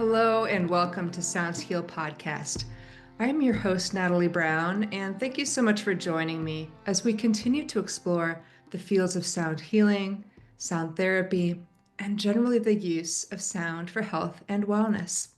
Hello and welcome to Sounds Heal podcast. I am your host, Natalie Brown, and thank you so much for joining me as we continue to explore the fields of sound healing, sound therapy, and generally the use of sound for health and wellness.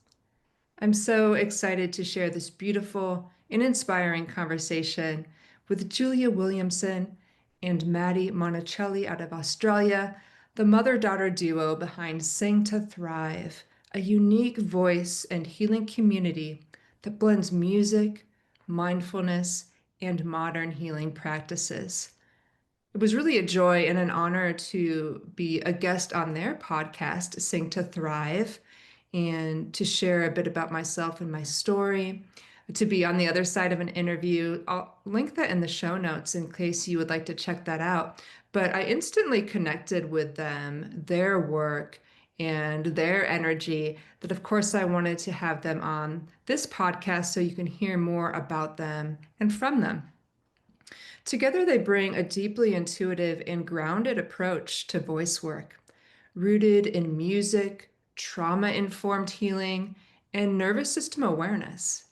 I'm so excited to share this beautiful and inspiring conversation with Julia Williamson and Maddy Monacelli out of Australia, the mother-daughter duo behind Sing to Thrive, a unique voice and healing community that blends music, mindfulness, and modern healing practices. It was really a joy and an honor to be a guest on their podcast, Sing to Thrive, and to share a bit about myself and my story, to be on the other side of an interview. I'll link that in the show notes in case you would like to check that out. But I instantly connected with them, their work, and their energy, that of course I wanted to have them on this podcast so you can hear more about them and from them. Together, they bring a deeply intuitive and grounded approach to voice work, rooted in music, trauma-informed healing, and nervous system awareness.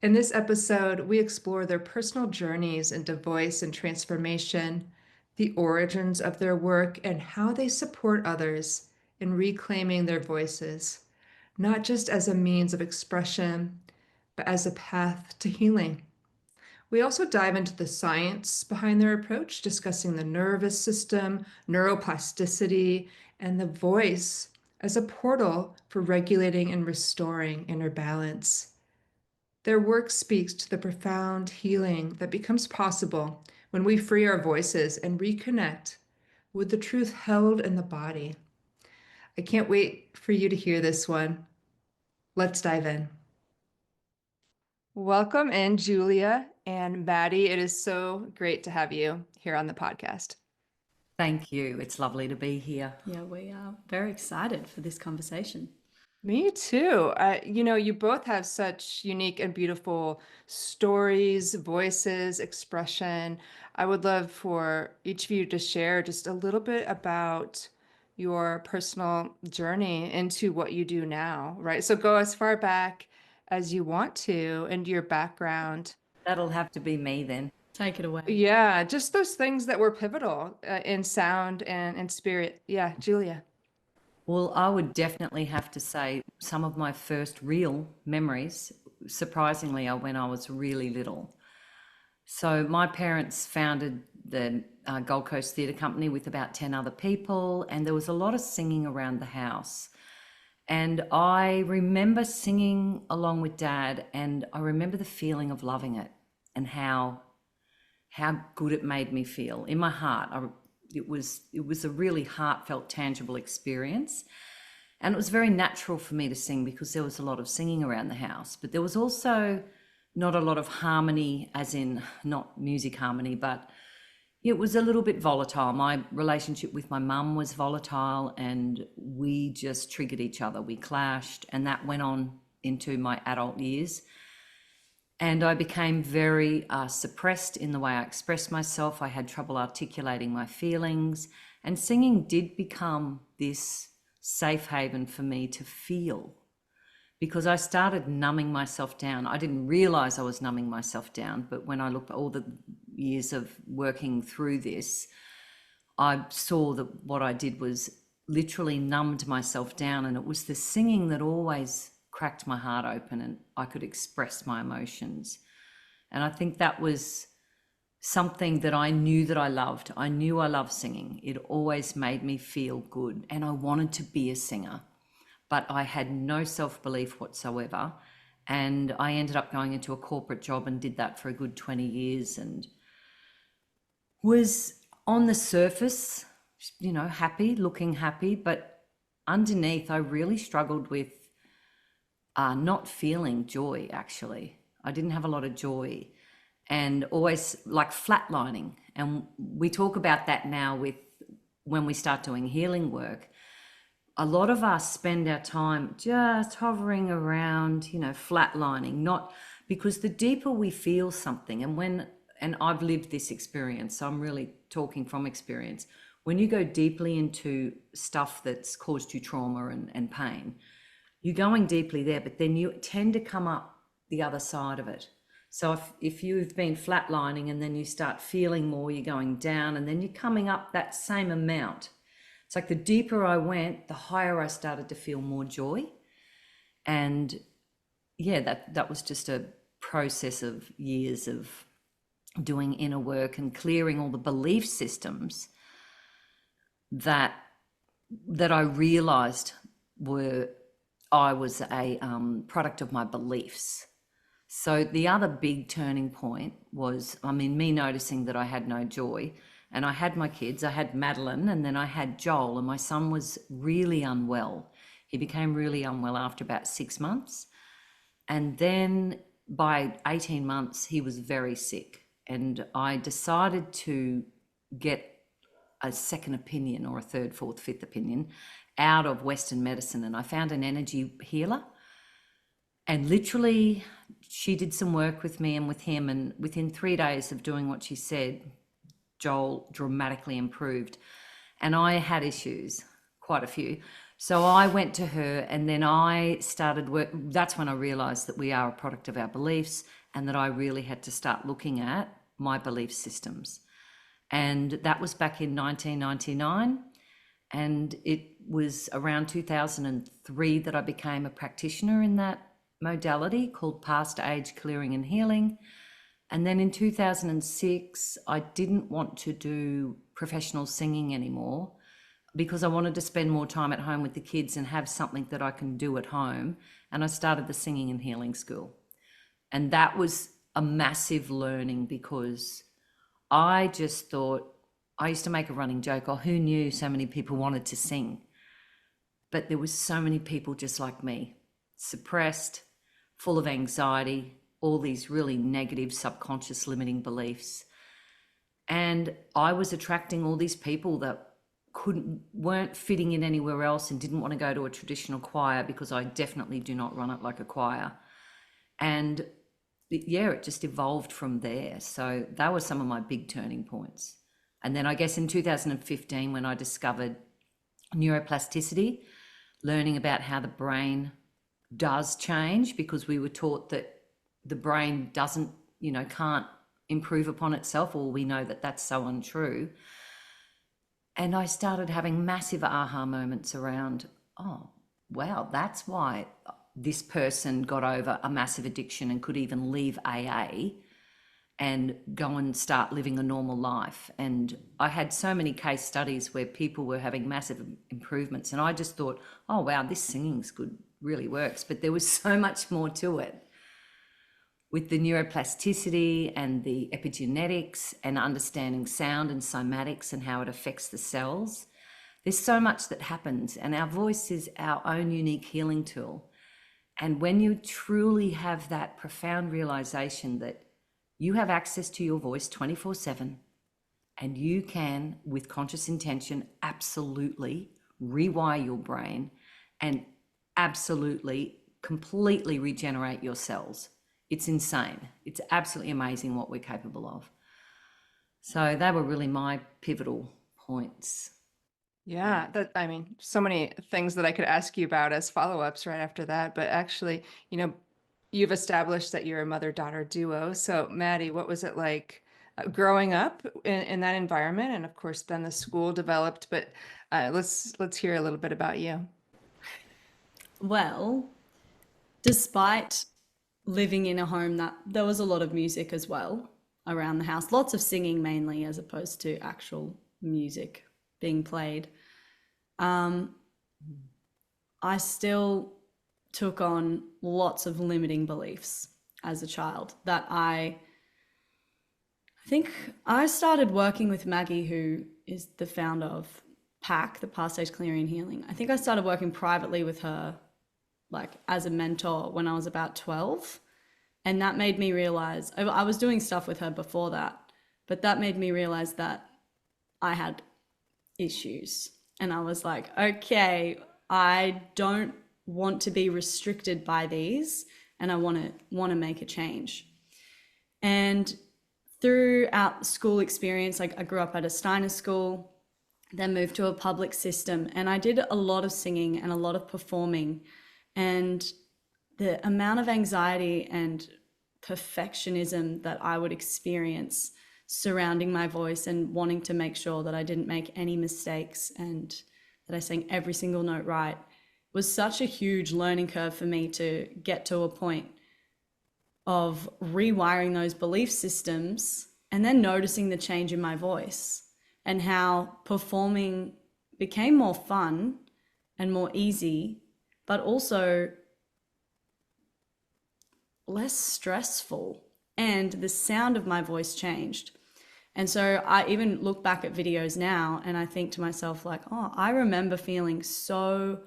In this episode, we explore their personal journeys into voice and transformation, the origins of their work, and how they support others in reclaiming their voices, not just as a means of expression, but as a path to healing. We also dive into the science behind their approach, discussing the nervous system, neuroplasticity, and the voice as a portal for regulating and restoring inner balance. Their work speaks to the profound healing that becomes possible when we free our voices and reconnect with the truth held in the body. I can't wait for you to hear this one. Let's dive in. Welcome in, Julia and Maddy. It is so great to have you here on the podcast. Thank you. It's lovely to be here. Yeah, we are very excited for this conversation. Me too. You both have such unique and beautiful stories, voices, expression. I would love for each of you to share just a little bit about your personal journey into what you do now, right? So go as far back as you want to into your background. That'll have to be me then. Take it away. Yeah, just those things that were pivotal in sound and in spirit. Yeah, Julia. Well, I would definitely have to say some of my first real memories, surprisingly, are when I was really little. So my parents founded the Gold Coast Theatre Company with about 10 other people, and there was a lot of singing around the house. And I remember singing along with Dad, and I remember the feeling of loving it and how good it made me feel in my heart. It was a really heartfelt, tangible experience. And it was very natural for me to sing because there was a lot of singing around the house. But there was also not a lot of harmony, as in not music harmony, but it was a little bit volatile. My relationship with my mum was volatile, and we just triggered each other. We clashed, and that went on into my adult years. And I became very suppressed in the way I expressed myself. I had trouble articulating my feelings, and singing did become this safe haven for me to feel, because I started numbing myself down. I didn't realize I was numbing myself down, but when I looked at all the years of working through this, I saw that what I did was literally numbed myself down, and it was the singing that always cracked my heart open and I could express my emotions. And I think that was something that I knew that I loved. I knew I loved singing. It always made me feel good, and I wanted to be a singer, but I had no self-belief whatsoever. And I ended up going into a corporate job and did that for a good 20 years and was on the surface, happy, looking happy, but underneath I really struggled with not feeling joy. Actually, I didn't have a lot of joy, and always like flatlining. And we talk about that now with when we start doing healing work. A lot of us spend our time just hovering around, flatlining, not because the deeper we feel something, and I've lived this experience, so I'm really talking from experience. When you go deeply into stuff that's caused you trauma and pain, you're going deeply there, but then you tend to come up the other side of it. So if you've been flatlining and then you start feeling more, you're going down, and then you're coming up that same amount. It's like the deeper I went, the higher I started to feel more joy. And yeah, that was just a process of years of doing inner work and clearing all the belief systems that I realized I was a product of my beliefs. So the other big turning point was, me noticing that I had no joy. And I had my kids, I had Madeline, and then I had Joel, and my son was really unwell. He became really unwell after about 6 months. And then by 18 months, he was very sick. And I decided to get a second opinion, or a third, fourth, fifth opinion out of Western medicine. And I found an energy healer. And literally, she did some work with me and with him. And within 3 days of doing what she said, Joel dramatically improved. And I had issues, quite a few. So I went to her, and then I started work. That's when I realized that we are a product of our beliefs, and that I really had to start looking at my belief systems. And that was back in 1999. And it was around 2003 that I became a practitioner in that modality called past age clearing and healing. And then in 2006, I didn't want to do professional singing anymore, because I wanted to spend more time at home with the kids and have something that I can do at home. And I started the singing and healing school. And that was a massive learning, because I just thought, I used to make a running joke, oh, who knew so many people wanted to sing? But there was so many people just like me, suppressed, full of anxiety, all these really negative subconscious limiting beliefs. And I was attracting all these people that weren't fitting in anywhere else and didn't want to go to a traditional choir, because I definitely do not run it like a choir. And it just evolved from there. So that was some of my big turning points. And then I guess in 2015, when I discovered neuroplasticity, learning about how the brain does change, because we were taught that the brain can't improve upon itself, or we know that that's so untrue. And I started having massive aha moments around, oh, wow, that's why this person got over a massive addiction and could even leave AA and go and start living a normal life. And I had so many case studies where people were having massive improvements. And I just thought, oh, wow, this singing's good, really works. But there was so much more to it. With the neuroplasticity and the epigenetics and understanding sound and somatics and how it affects the cells, there's so much that happens, and our voice is our own unique healing tool. And when you truly have that profound realization that you have access to your voice 24/7, and you can, with conscious intention, absolutely rewire your brain and absolutely completely regenerate your cells. It's insane. It's absolutely amazing what we're capable of. So they were really my pivotal points. Yeah, so many things that I could ask you about as follow-ups right after that. But actually, you've established that you're a mother-daughter duo. So Maddy, what was it like growing up in that environment? And of course, then the school developed. But let's hear a little bit about you. Well, despite living in a home that there was a lot of music as well around the house, lots of singing mainly, as opposed to actual music being played, I still took on lots of limiting beliefs as a child that I think I started working with Maggie, who is the founder of PACH, the Past Stage Clearing and Healing. I think I started working privately with her, like as a mentor, when I was about 12. And that made me realize, I was doing stuff with her before that, but that made me realize that I had issues. And I was like, okay, I don't want to be restricted by these, and I want to make a change. And throughout the school experience, like I grew up at a Steiner school, then moved to a public system, and I did a lot of singing and a lot of performing. And the amount of anxiety and perfectionism that I would experience surrounding my voice and wanting to make sure that I didn't make any mistakes and that I sang every single note right was such a huge learning curve for me to get to a point of rewiring those belief systems and then noticing the change in my voice and how performing became more fun and more easy, but also less stressful, and the sound of my voice changed. And so I even look back at videos now and I think to myself, like, oh, I remember feeling so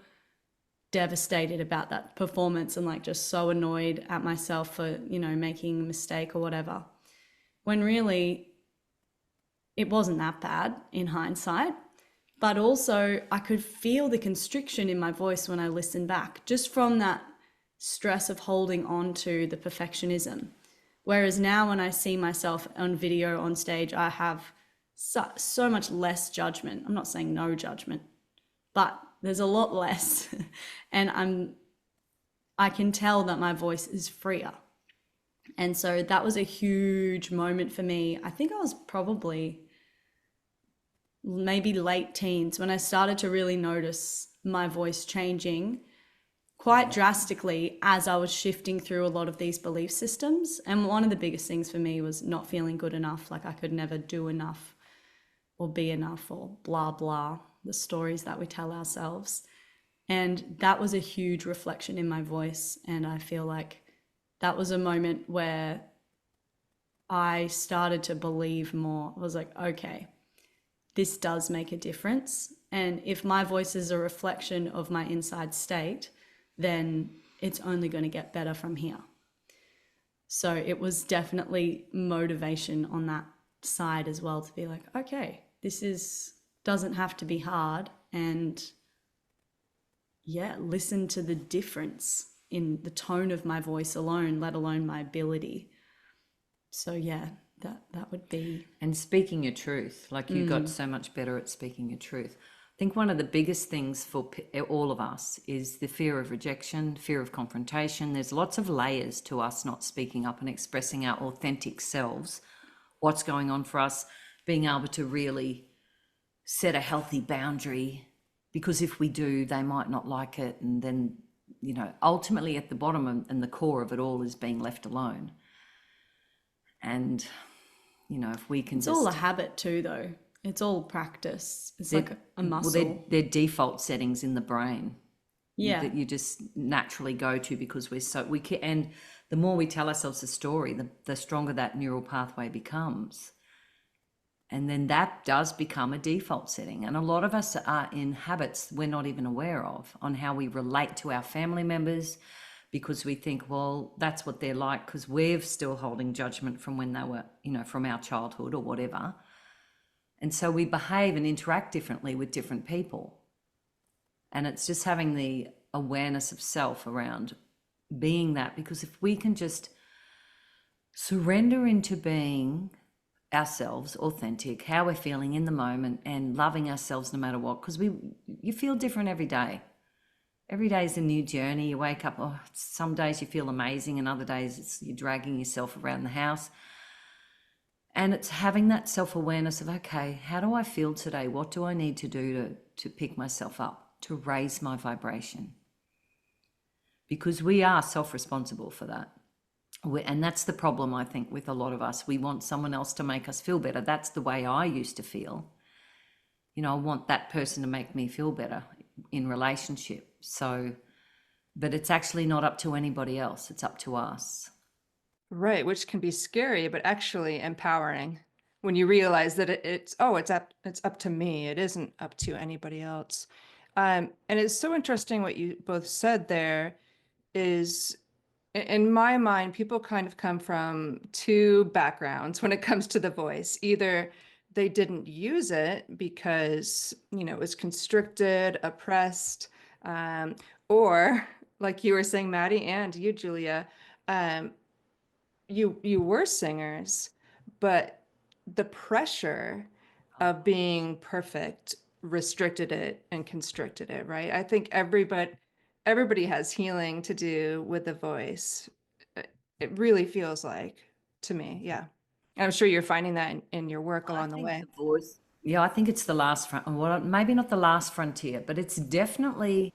devastated about that performance and like just so annoyed at myself for, making a mistake or whatever. When really it wasn't that bad in hindsight. But also I could feel the constriction in my voice when I listened back, just from that stress of holding on to the perfectionism. Whereas now when I see myself on video on stage, I have so much less judgment. I'm not saying no judgment, but there's a lot less. And I can tell that my voice is freer. And so that was a huge moment for me. I think I was probably maybe late teens when I started to really notice my voice changing quite drastically as I was shifting through a lot of these belief systems. And one of the biggest things for me was not feeling good enough, like I could never do enough or be enough or blah, blah, the stories that we tell ourselves. And that was a huge reflection in my voice. And I feel like that was a moment where I started to believe more. I was like, okay, this does make a difference. And if my voice is a reflection of my inside state, then it's only going to get better from here. So it was definitely motivation on that side as well, to be like, okay, doesn't have to be hard. And yeah, listen to the difference in the tone of my voice alone, let alone my ability. So yeah, that would be. And speaking your truth, like you got so much better at speaking your truth. I think one of the biggest things for all of us is the fear of rejection, fear of confrontation. There's lots of layers to us not speaking up and expressing our authentic selves, what's going on for us, being able to really set a healthy boundary, because if we do, they might not like it. And then, ultimately at the bottom and the core of it all is being left alone. And, if we can It's all a habit too, though. It's all practice. It's like a muscle. Well, they're default settings in the brain. Yeah. That you just naturally go to because and the more we tell ourselves a story, the stronger that neural pathway becomes. And then that does become a default setting. And a lot of us are in habits we're not even aware of on how we relate to our family members, because we think, well, that's what they're like because we're still holding judgment from when they were, from our childhood or whatever. And so we behave and interact differently with different people. And it's just having the awareness of self around being that, because if we can just surrender into being ourselves, authentic, how we're feeling in the moment and loving ourselves no matter what, because you feel different every day. Every day is a new journey. You wake up, some days you feel amazing and other days you're dragging yourself around the house. And it's having that self-awareness of, okay, how do I feel today? What do I need to do to pick myself up, to raise my vibration? Because we are self-responsible for that. And that's the problem, I think, with a lot of us. We want someone else to make us feel better. That's the way I used to feel. I want that person to make me feel better in relationship. So, but it's actually not up to anybody else. It's up to us. Right, which can be scary, but actually empowering when you realize that it's up to me. It isn't up to anybody else. And it's so interesting what you both said there is, in my mind, people kind of come from two backgrounds when it comes to the voice. Either they didn't use it because, it was constricted, oppressed, or like you were saying, Maddy, and you, Julia, you were singers, but the pressure of being perfect restricted it and constricted it, right? I think everybody has healing to do with the voice. It really feels like to me. Yeah. I'm sure you're finding that in your work I along the think way. the voice, yeah, I think it's the last front, well, maybe not the last frontier, but it's definitely,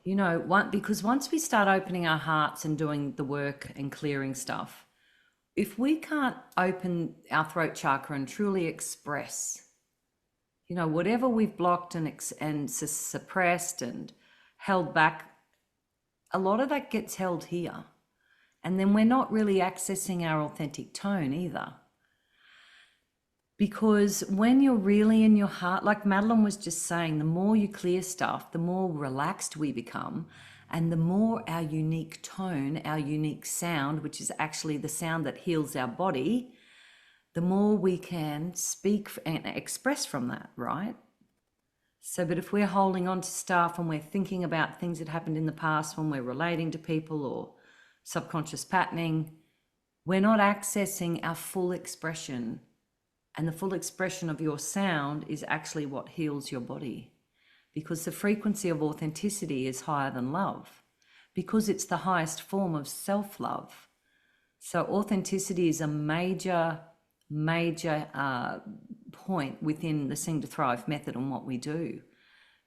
because once we start opening our hearts and doing the work and clearing stuff, if we can't open our throat chakra and truly express, whatever we've blocked and suppressed and held back, a lot of that gets held here. And then we're not really accessing our authentic tone either. Because when you're really in your heart, like Madeline was just saying, the more you clear stuff, the more relaxed we become, and the more our unique tone, our unique sound, which is actually the sound that heals our body, the more we can speak and express from that, right? So, but if we're holding on to stuff and we're thinking about things that happened in the past when we're relating to people or subconscious patterning, we're not accessing our full expression. And the full expression of your sound is actually what heals your body, because the frequency of authenticity is higher than love, because it's the highest form of self-love. So authenticity is a major point within the Sing to Thrive method and what we do,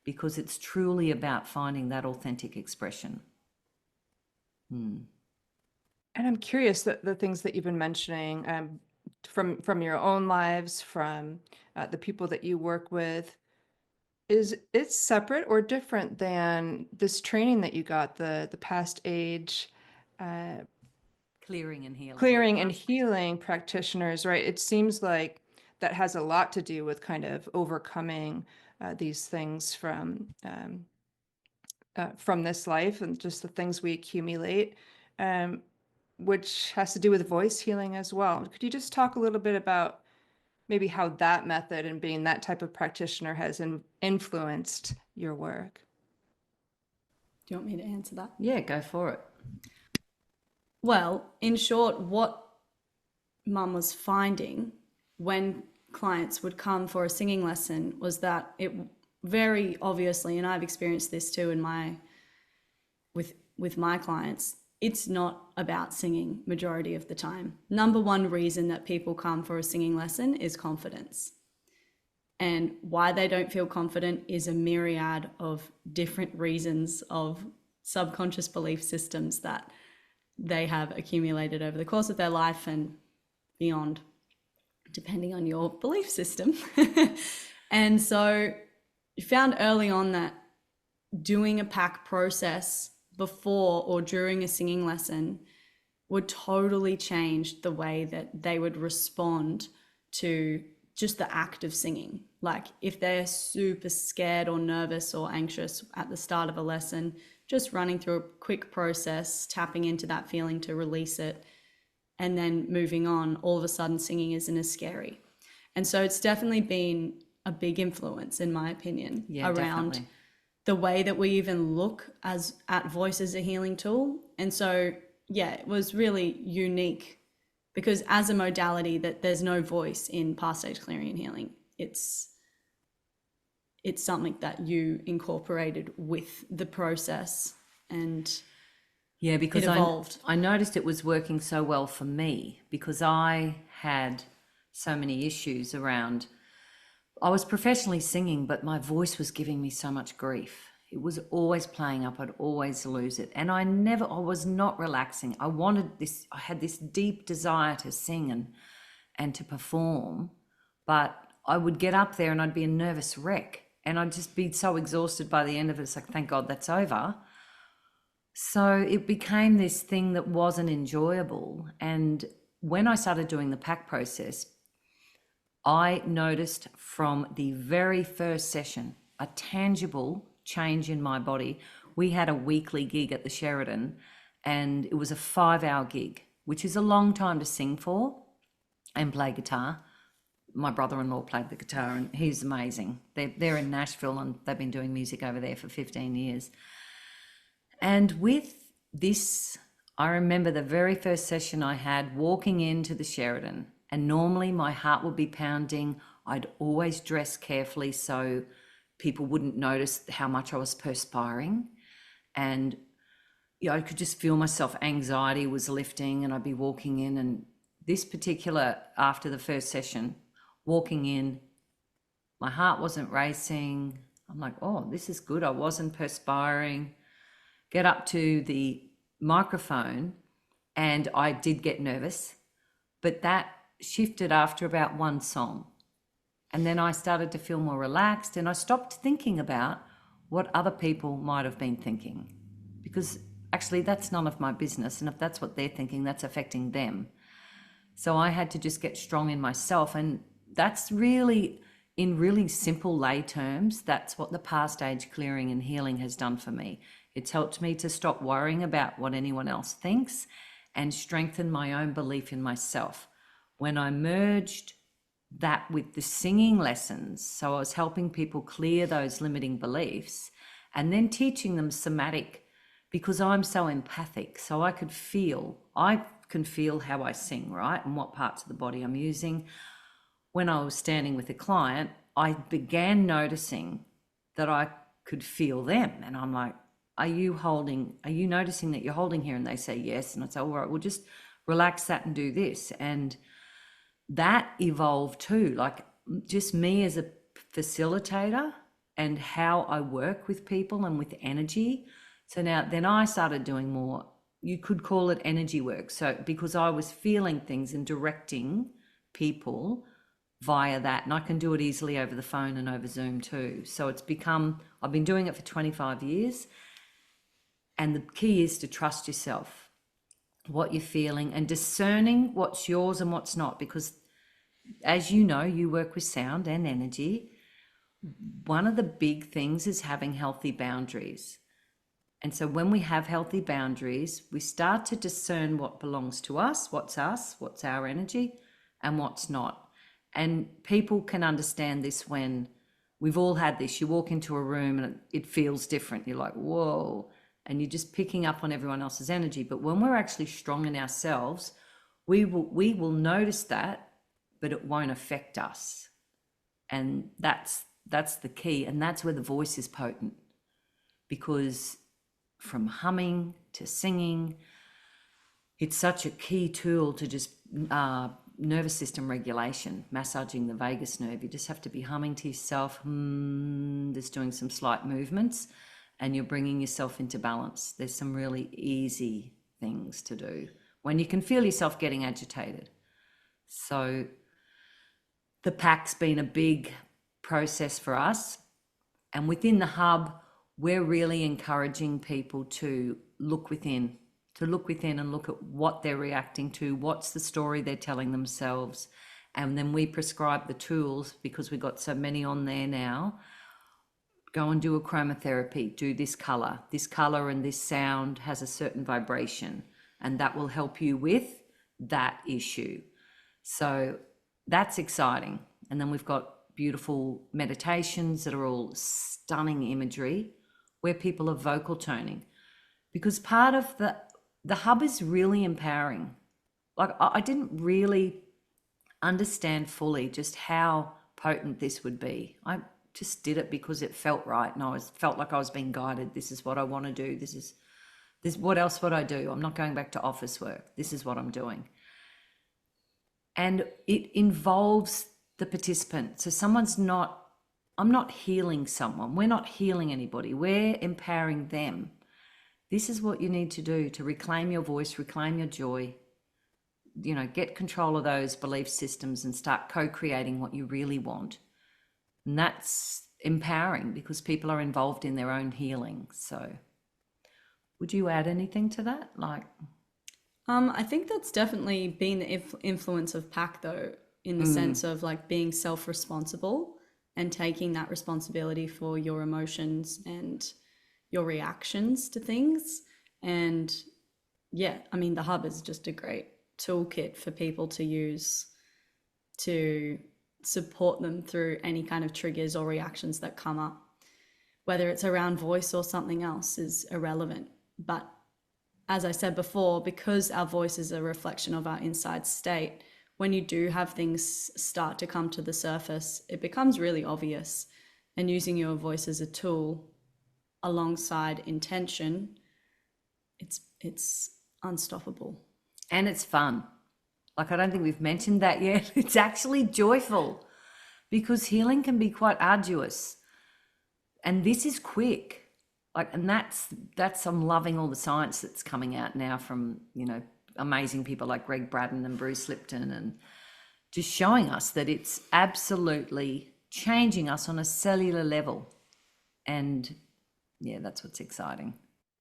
because it's truly about finding that authentic expression. And I'm curious that the things that you've been mentioning, from your own lives, from the people that you work with, is it separate or different than this training that you got, the past age Clearing and healing. clearing and healing practitioners, right? It seems like that has a lot to do with kind of overcoming these things from this life and just the things we accumulate. Which has to do with voice healing as well. Could you just talk a little bit about maybe how that method and being that type of practitioner has influenced your work? Do you want me to answer that? Yeah, go for it. Well, in short, what Mum was finding when clients would come for a singing lesson was that it very obviously, and I've experienced this too with my clients, it's not about singing majority of the time. Number one reason that people come for a singing lesson is confidence. And why they don't feel confident is a myriad of different reasons of subconscious belief systems that they have accumulated over the course of their life and beyond, depending on your belief system. And so you found early on that doing a PACH process before or during a singing lesson would totally change the way that they would respond to just the act of singing. Like if they're super scared or nervous or anxious at the start of a lesson, just running through a quick process, tapping into that feeling to release it, and then moving on, all of a sudden singing isn't as scary. And so it's definitely been a big influence, in my opinion, around Definitely. the way that we even look at voice as a healing tool. And so, yeah, it was really unique because as a modality that there's no voice in past stage clearing and healing. It's something that you incorporated with the process and Yeah, because it evolved. I noticed it was working so well for me because I had so many issues around. I was professionally singing, but my voice was giving me so much grief. It was always playing up. I'd always lose it. And I was not relaxing. I had this deep desire to sing and to perform, but I would get up there and I'd be a nervous wreck and I'd just be so exhausted by the end of it. It's like, thank God that's over. So it became this thing that wasn't enjoyable. And when I started doing the PACH process, I noticed from the very first session a tangible change in my body. We had a weekly gig at the Sheridan and it was a 5-hour gig, which is a long time to sing for and play guitar. My brother-in-law played the guitar and he's amazing. They're in Nashville and they've been doing music over there for 15 years. And with this, I remember the very first session I had walking into the Sheridan, and normally my heart would be pounding. I'd always dress carefully so people wouldn't notice how much I was perspiring. And I could just feel myself, anxiety was lifting, and I'd be walking in, and this particular, after the first session, walking in, my heart wasn't racing. I'm like, oh, this is good. I wasn't perspiring. Get up to the microphone, and I did get nervous, but that shifted after about one song. And then I started to feel more relaxed, and I stopped thinking about what other people might have been thinking, because actually that's none of my business. And if that's what they're thinking, that's affecting them. So I had to just get strong in myself. And that's really, in really simple lay terms, that's what the past age clearing and healing has done for me. It's helped me to stop worrying about what anyone else thinks and strengthen my own belief in myself. When I merged that with the singing lessons, so I was helping people clear those limiting beliefs and then teaching them somatic, because I'm so empathic, so I can feel how I sing, right? And what parts of the body I'm using. When I was standing with a client, I began noticing that I could feel them. And I'm like, are you noticing that you're holding here? And they say yes. And I say, all right, we'll just relax that and do this. And that evolved too, like just me as a facilitator and how I work with people and with energy. So then I started doing more, you could call it energy work. So because I was feeling things and directing people via that, and I can do it easily over the phone and over Zoom too. So I've been doing it for 25 years. And the key is to trust yourself, what you're feeling, and discerning what's yours and what's not. Because as you know, you work with sound and energy. One of the big things is having healthy boundaries. And so when we have healthy boundaries, we start to discern what belongs to us, what's our energy, and what's not. And people can understand this when we've all had this. You walk into a room and it feels different. You're like, whoa. And you're just picking up on everyone else's energy. But when we're actually strong in ourselves, we will notice that, but it won't affect us. And that's the key. And that's where the voice is potent, because from humming to singing, it's such a key tool to just nervous system regulation, massaging the vagus nerve. You just have to be humming to yourself, just doing some slight movements, and you're bringing yourself into balance. There's some really easy things to do when you can feel yourself getting agitated. So the PAC's been a big process for us. And within the hub, we're really encouraging people to look within and look at what they're reacting to, what's the story they're telling themselves. And then we prescribe the tools, because we've got so many on there now. Go and do a chromotherapy, do this color and this sound has a certain vibration, and that will help you with that issue. So that's exciting. And then we've got beautiful meditations that are all stunning imagery where people are vocal toning, because part of the hub is really empowering. Like I didn't really understand fully just how potent this would be. I just did it because it felt right, and I felt like I was being guided. This is what I want to do. This what else would I do? I'm not going back to office work. This is what I'm doing. And it involves the participant. So I'm not healing someone. We're not healing anybody. We're empowering them. This is what you need to do to reclaim your voice, reclaim your joy, get control of those belief systems and start co-creating what you really want. And that's empowering, because people are involved in their own healing. So would you add anything to that? I think that's definitely been the influence of PAC, though, in the sense of like being self-responsible and taking that responsibility for your emotions and your reactions to things. And yeah, I mean, the hub is just a great toolkit for people to use to support them through any kind of triggers or reactions that come up. Whether it's around voice or something else is irrelevant. But as I said before, because our voice is a reflection of our inside state, when you do have things start to come to the surface, it becomes really obvious. And using your voice as a tool alongside intention, it's unstoppable. And it's fun. Like, I don't think we've mentioned that yet. It's actually joyful, because healing can be quite arduous. And this is quick. Like, and that's I'm loving all the science that's coming out now from, amazing people like Greg Braden and Bruce Lipton, and just showing us that it's absolutely changing us on a cellular level. And yeah, that's what's exciting.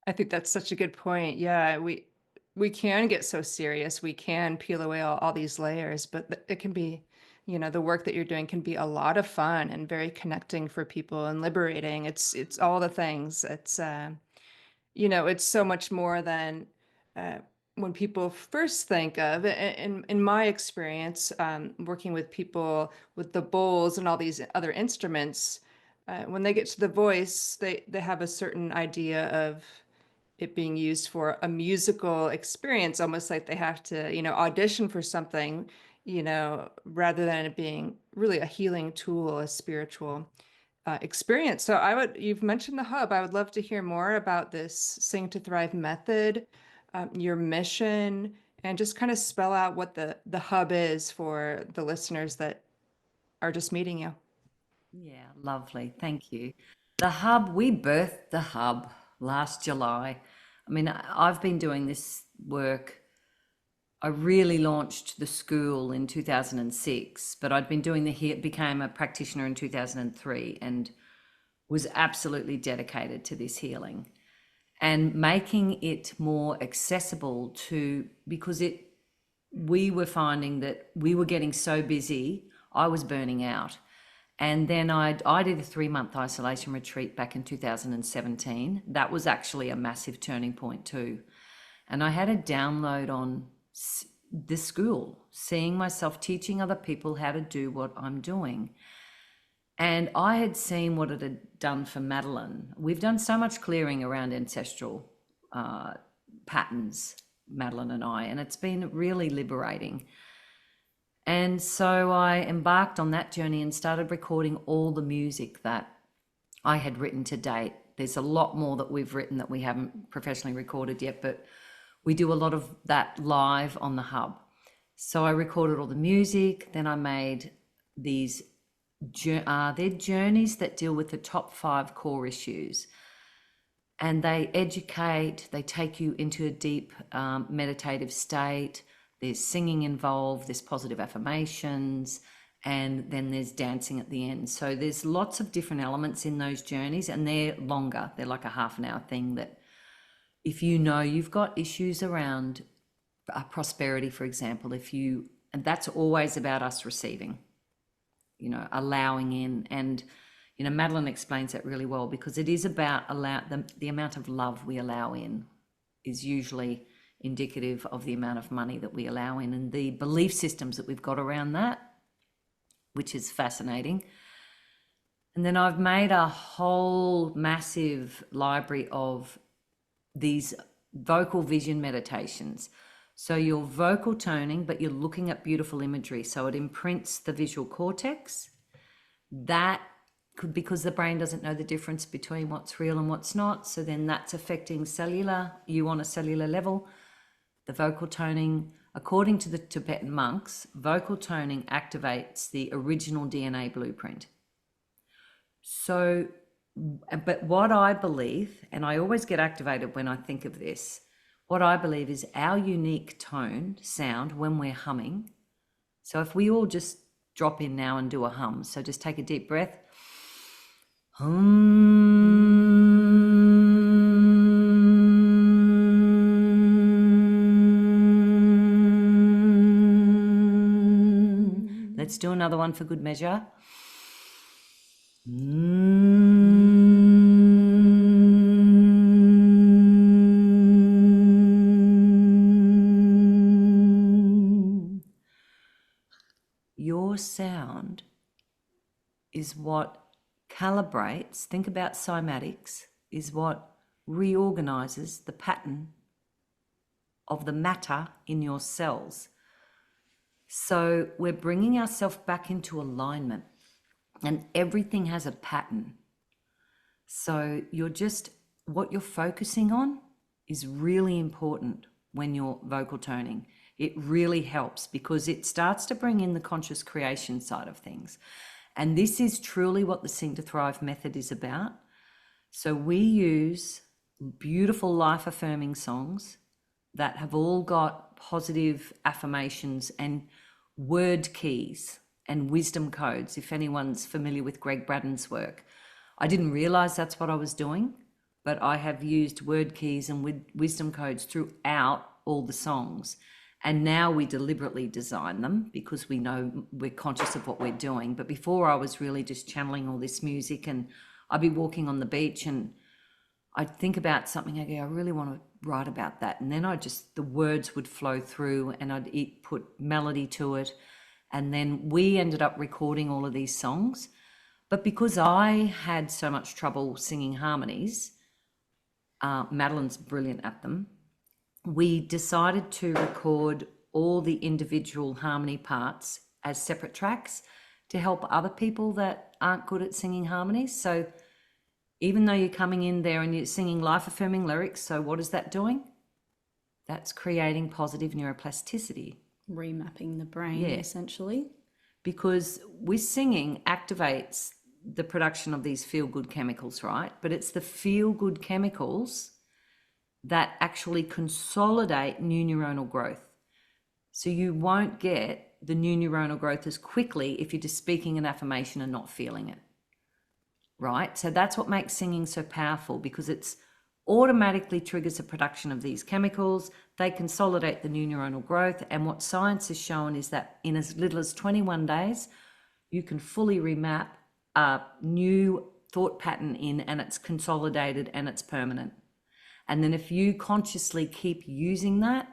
I think that's such a good point. Yeah, we can get so serious. We can peel away all these layers, but it can be, the work that you're doing can be a lot of fun and very connecting for people and liberating. It's all the things. It's so much more than when people first think of. In my experience, working with people with the bowls and all these other instruments, when they get to the voice, they have a certain idea of it being used for a musical experience, almost like they have to, audition for something, rather than it being really a healing tool, a spiritual experience. So you've mentioned the hub. I would love to hear more about this Sing to Thrive method, your mission, and just kind of spell out what the hub is for the listeners that are just meeting you. Yeah, lovely. Thank you. We birthed the hub last July. I mean, I've been doing this work. I really launched the school in 2006, but I'd been became a practitioner in 2003, and was absolutely dedicated to this healing and making it more accessible because we were finding that we were getting so busy, I was burning out. And then I did a 3-month isolation retreat back in 2017. That was actually a massive turning point too. And I had a download on the school, seeing myself teaching other people how to do what I'm doing. And I had seen what it had done for Madeline. We've done so much clearing around ancestral patterns, Madeline and I, and it's been really liberating. And so I embarked on that journey and started recording all the music that I had written to date. There's a lot more that we've written that we haven't professionally recorded yet, but we do a lot of that live on the hub. So I recorded all the music, then I made these they're journeys that deal with the top 5 core issues. And they educate, they take you into a deep meditative state. There's singing involved, there's positive affirmations, and then there's dancing at the end. So there's lots of different elements in those journeys, and they're longer. They're like a half an hour thing that if you've got issues around prosperity, for example, and that's always about us receiving, allowing in. And, Madeline explains that really well, because it is about the amount of love we allow in is usually indicative of the amount of money that we allow in, and the belief systems that we've got around that, which is fascinating. And then I've made a whole massive library of these vocal vision meditations. So you're vocal toning, but you're looking at beautiful imagery. So it imprints the visual cortex. That could, because the brain doesn't know the difference between what's real and what's not. So then that's affecting you on a cellular level. The vocal toning, according to the Tibetan monks, vocal toning activates the original DNA blueprint. So, but what I believe, and I always get activated when I think of this, what I believe is our unique tone, sound, when we're humming. So if we all just drop in now and do a hum, so just take a deep breath. Let's do another one for good measure. Your sound is what calibrates, think about cymatics, is what reorganizes the pattern of the matter in your cells. So we're bringing ourselves back into alignment, and everything has a pattern. So what you're focusing on is really important when you're vocal toning. It really helps because it starts to bring in the conscious creation side of things. And this is truly what the Sing to Thrive method is about. So we use beautiful life affirming songs that have all got positive affirmations and word keys and wisdom codes. If anyone's familiar with Greg Braden's work, I didn't realize that's what I was doing, but I have used word keys and wisdom codes throughout all the songs. And now we deliberately design them because we know we're conscious of what we're doing. But before, I was really just channeling all this music, and I'd be walking on the beach and I'd think about something. I go, I really want to write about that. And then the words would flow through and I'd put melody to it. And then we ended up recording all of these songs. But because I had so much trouble singing harmonies, Madeline's brilliant at them, we decided to record all the individual harmony parts as separate tracks to help other people that aren't good at singing harmonies. So even though you're coming in there and you're singing life-affirming lyrics, so what is that doing? That's creating positive neuroplasticity. Remapping the brain, essentially. Because with singing activates the production of these feel-good chemicals, right? But it's the feel-good chemicals that actually consolidate new neuronal growth. So you won't get the new neuronal growth as quickly if you're just speaking an affirmation and not feeling it, right? So that's what makes singing so powerful, because it's automatically triggers the production of these chemicals. They consolidate the new neuronal growth. And what science has shown is that in as little as 21 days, you can fully remap a new thought pattern in, and it's consolidated and it's permanent. And then if you consciously keep using that,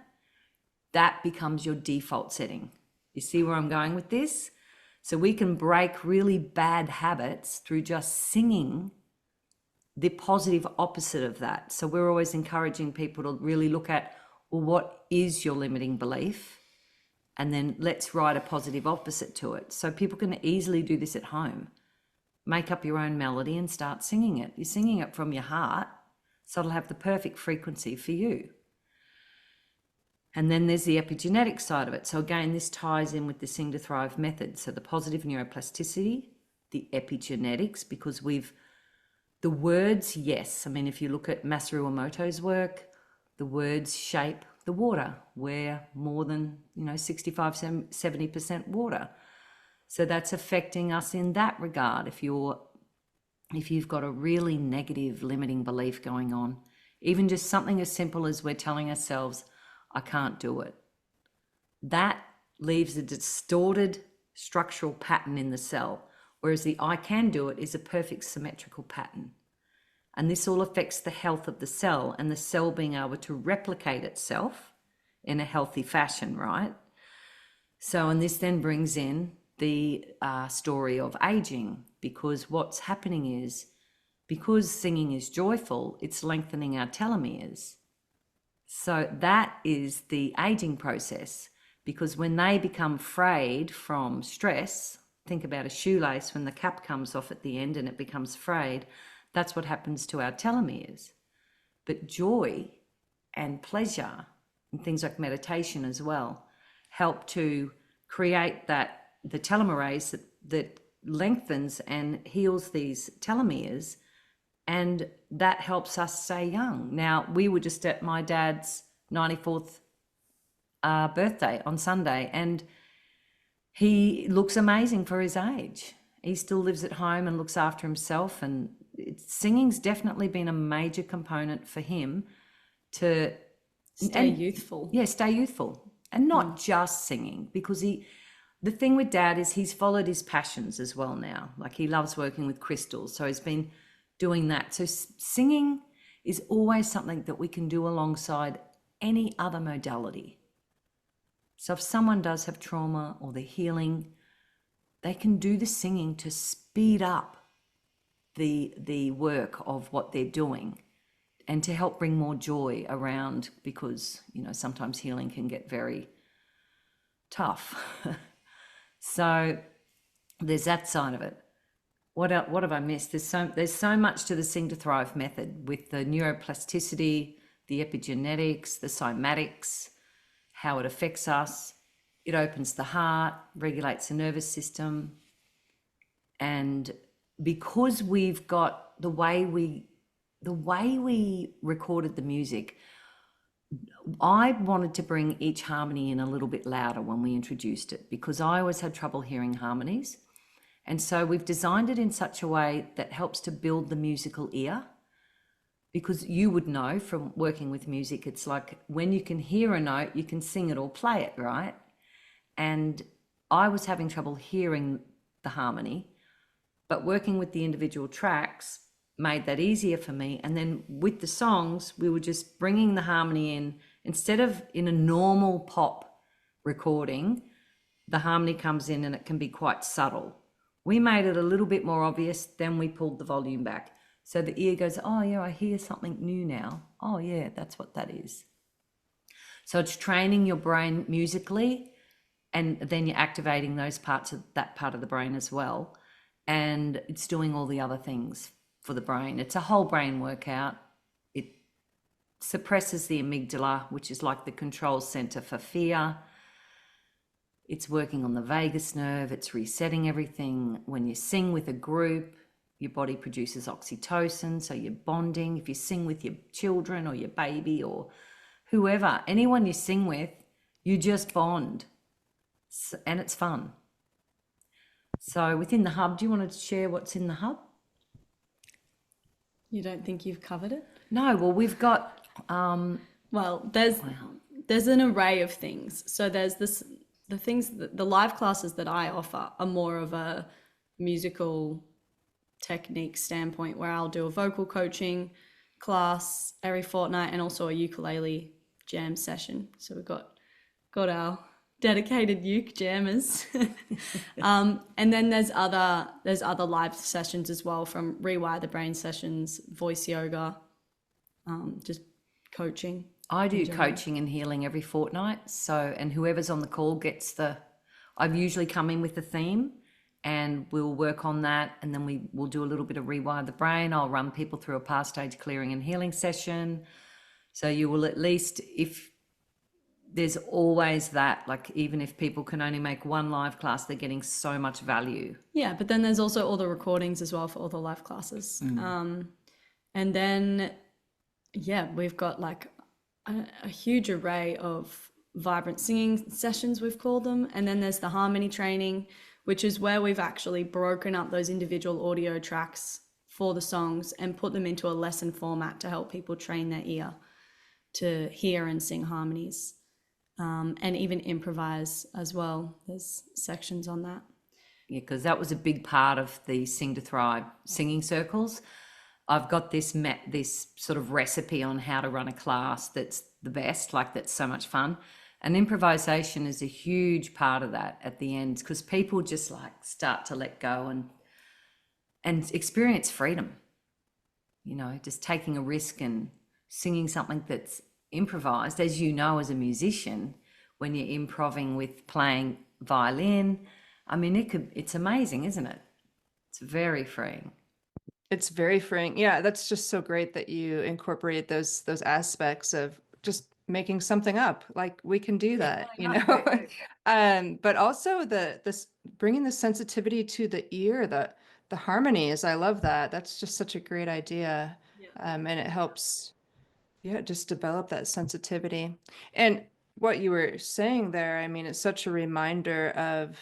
that becomes your default setting. You see where I'm going with this? So we can break really bad habits through just singing the positive opposite of that. So we're always encouraging people to really look at, well, what is your limiting belief? And then let's write a positive opposite to it. So people can easily do this at home. Make up your own melody and start singing it. You're singing it from your heart, so it'll have the perfect frequency for you. And then there's the epigenetic side of it. So again, this ties in with the Sing to Thrive method. So the positive neuroplasticity, the epigenetics, because the words, yes. I mean, if you look at Masaru Emoto's work, the words shape the water. We're more than, 65, 70% water. So that's affecting us in that regard. If you've got a really negative limiting belief going on, even just something as simple as we're telling ourselves, I can't do it, that leaves a distorted structural pattern in the cell, whereas the I can do it is a perfect symmetrical pattern. And this all affects the health of the cell and the cell being able to replicate itself in a healthy fashion, right? So, and this then brings in the story of aging, because what's happening is, because singing is joyful, it's lengthening our telomeres. So that is the aging process, because when they become frayed from stress, think about a shoelace, when the cap comes off at the end and it becomes frayed, that's what happens to our telomeres. But joy and pleasure and things like meditation as well help to create the telomerase that lengthens and heals these telomeres, and that helps us stay young. Now, we were just at my dad's 94th birthday on Sunday, and he looks amazing for his age. He still lives at home and looks after himself, and singing's definitely been a major component for him to stay youthful. Yeah, stay youthful. And not just singing, because the thing with Dad is he's followed his passions as well now. Like, he loves working with crystals, so he's been doing that. So singing is always something that we can do alongside any other modality. So if someone does have trauma or they're healing, they can do the singing to speed up the work of what they're doing and to help bring more joy around, because, sometimes healing can get very tough. So there's that side of it. what have I missed? There's so much to the Sing to Thrive method with the neuroplasticity, the epigenetics, the cymatics, how it affects us. It opens the heart, regulates the nervous system. And because we've got the way we recorded the music, I wanted to bring each harmony in a little bit louder when we introduced it, because I always had trouble hearing harmonies. And so we've designed it in such a way that helps to build the musical ear, because you would know from working with music, it's like when you can hear a note, you can sing it or play it, right? And I was having trouble hearing the harmony, but working with the individual tracks made that easier for me. And then with the songs, we were just bringing the harmony in. Instead of in a normal pop recording, the harmony comes in and it can be quite subtle. We made it a little bit more obvious, then we pulled the volume back. So the ear goes, oh yeah, I hear something new now. Oh yeah, that's what that is. So it's training your brain musically, and then you're activating those parts of that part of the brain as well. And it's doing all the other things for the brain. It's a whole brain workout. It suppresses the amygdala, which is like the control center for fear. It's working on the vagus nerve. It's resetting everything. When you sing with a group, your body produces oxytocin, so you're bonding. If you sing with your children or your baby or whoever, anyone you sing with, you just bond. And it's fun. So within the hub, do you want to share what's in the hub? You don't think you've covered it? No, well, we've got... Well, there's an array of things. So there's the live classes that I offer are more of a musical technique standpoint, where I'll do a vocal coaching class every fortnight and also a ukulele jam session. So we've got our dedicated uke jammers. And then there's other live sessions as well, from Rewire the Brain sessions, voice yoga, just coaching. I do coaching and healing every fortnight. So, and whoever's on the call gets I've usually come in with a theme, and we'll work on that. And then we'll do a little bit of Rewire the Brain. I'll run people through a past stage clearing and healing session. So you will, at least, if there's always that, like, even if people can only make one live class, they're getting so much value. Yeah, but then there's also all the recordings as well for all the live classes. And then, yeah, we've got like a huge array of vibrant singing sessions, we've called them. And then there's the harmony training, which is where we've actually broken up those individual audio tracks for the songs and put them into a lesson format to help people train their ear to hear and sing harmonies. And even improvise as well. There's sections on that. Yeah, because that was a big part of the Sing to Thrive singing circles. I've got this sort of recipe on how to run a class that's the best, like that's so much fun. And improvisation is a huge part of that at the end, because people just like start to let go and experience freedom. You know, just taking a risk and singing something that's improvised, as you know, as a musician, when you're improving with playing violin. I mean, it's amazing, isn't it? It's very freeing. It's very freeing. Yeah, that's just so great that you incorporate those aspects of just making something up. Like, we can do that, you know. But also this bringing the sensitivity to the ear, the harmonies. I love that. That's just such a great idea. And it helps, just develop that sensitivity. And what you were saying there, I mean, it's such a reminder of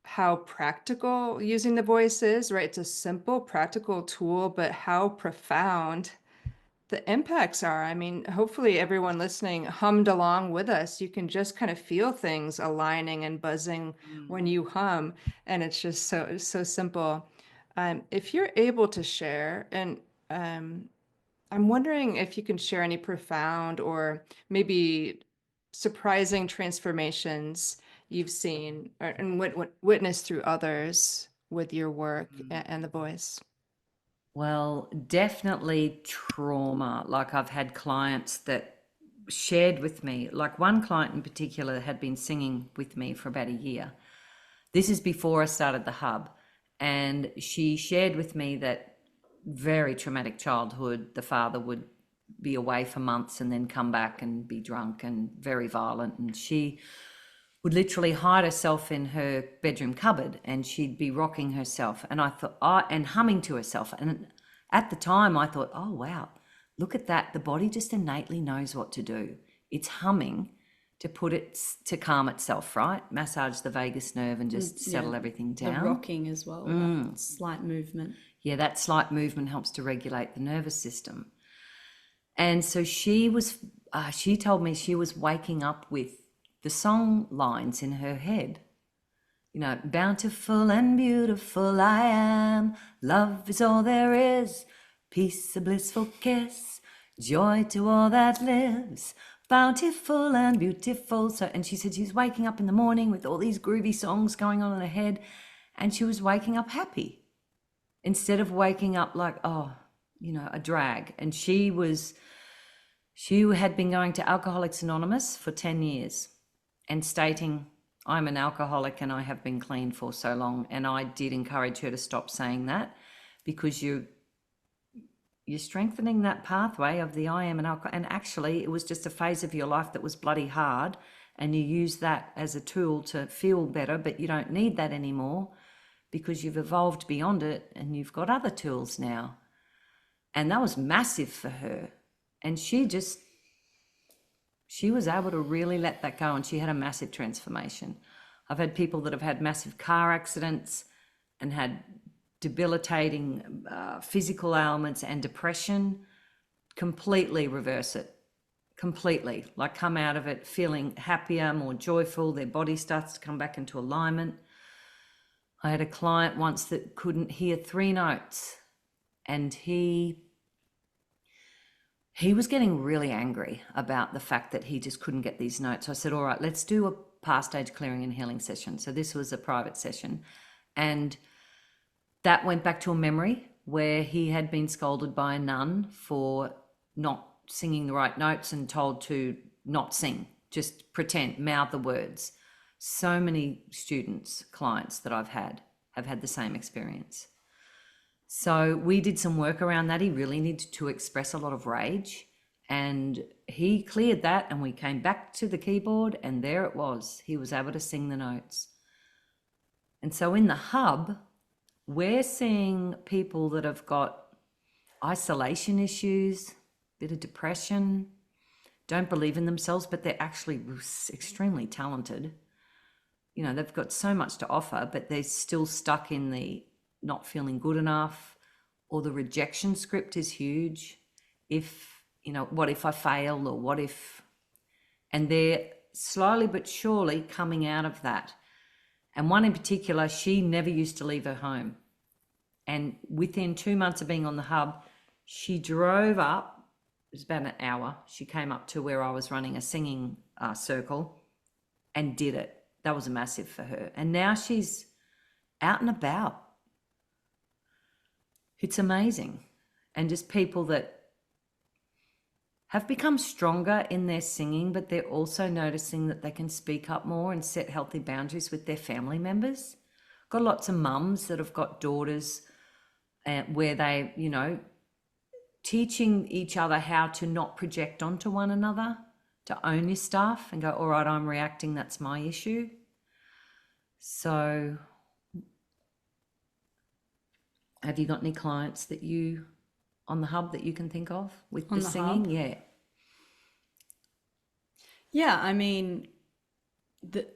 how practical using the voice is, right? It's a simple, practical tool, but how profound the impacts are. I mean, hopefully everyone listening hummed along with us. You can just kind of feel things aligning and buzzing when you hum, and it's just so simple. If you're able to share, and I'm wondering if you can share any profound or maybe surprising transformations you've seen and witnessed through others with your work and the voice. Well, definitely trauma. Like, I've had clients that shared with me, like one client in particular had been singing with me for about a year. This is before I started the hub. And she shared with me that very traumatic childhood, the father would be away for months and then come back and be drunk and very violent. And she would literally hide herself in her bedroom cupboard and she'd be rocking herself. And I thought, and humming to herself. And at the time I thought, oh, wow, look at that. The body just innately knows what to do. It's humming to calm itself, right? Massage the vagus nerve and just settle everything down. The rocking as well, that slight movement. Yeah, that slight movement helps to regulate the nervous system. And so she told me she was waking up with the song lines in her head. You know, bountiful and beautiful I am, love is all there is, peace a blissful kiss, joy to all that lives, bountiful and beautiful. So, and she said she's waking up in the morning with all these groovy songs going on in her head, and she was waking up happy instead of waking up like, oh, you know, a drag. And she had been going to Alcoholics Anonymous for 10 years and stating, I'm an alcoholic and I have been clean for so long. And I did encourage her to stop saying that, because you're strengthening that pathway of the I am an alcoholic. And actually it was just a phase of your life that was bloody hard, and you use that as a tool to feel better, but you don't need that anymore because you've evolved beyond it and you've got other tools now. And that was massive for her. And she was able to really let that go, and she had a massive transformation. I've had people that have had massive car accidents and had debilitating physical ailments and depression completely reverse it, completely, like come out of it feeling happier, more joyful. Their body starts to come back into alignment. I had a client once that couldn't hear 3 notes, and he was getting really angry about the fact that he just couldn't get these notes. So I said, all right, let's do a past stage clearing and healing session. So this was a private session. And that went back to a memory where he had been scolded by a nun for not singing the right notes and told to not sing, just pretend, mouth the words. So many students, clients that I've had have had the same experience. So we did some work around that. He really needed to express a lot of rage, and he cleared that, and we came back to the keyboard, and there it was. He was able to sing the notes. And so in the hub, we're seeing people that have got isolation issues, bit of depression, don't believe in themselves, but they're actually extremely talented. You know, they've got so much to offer, but they're still stuck in the not feeling good enough, or the rejection script is huge. If, you know, what if I fail, or what if, and they're slowly but surely coming out of that. And one in particular, she never used to leave her home. And within 2 months of being on the hub, she drove up, it was about an hour, she came up to where I was running a singing circle and did it. That was massive for her. And now she's out and about. It's amazing. And just people that have become stronger in their singing, but they're also noticing that they can speak up more and set healthy boundaries with their family members. Got lots of mums that have got daughters where they, you know, teaching each other how to not project onto one another, to own your stuff and go, all right, I'm reacting, that's my issue. So have you got any clients that you on the hub that you can think of with the singing? Hub? Yeah. Yeah, I mean, the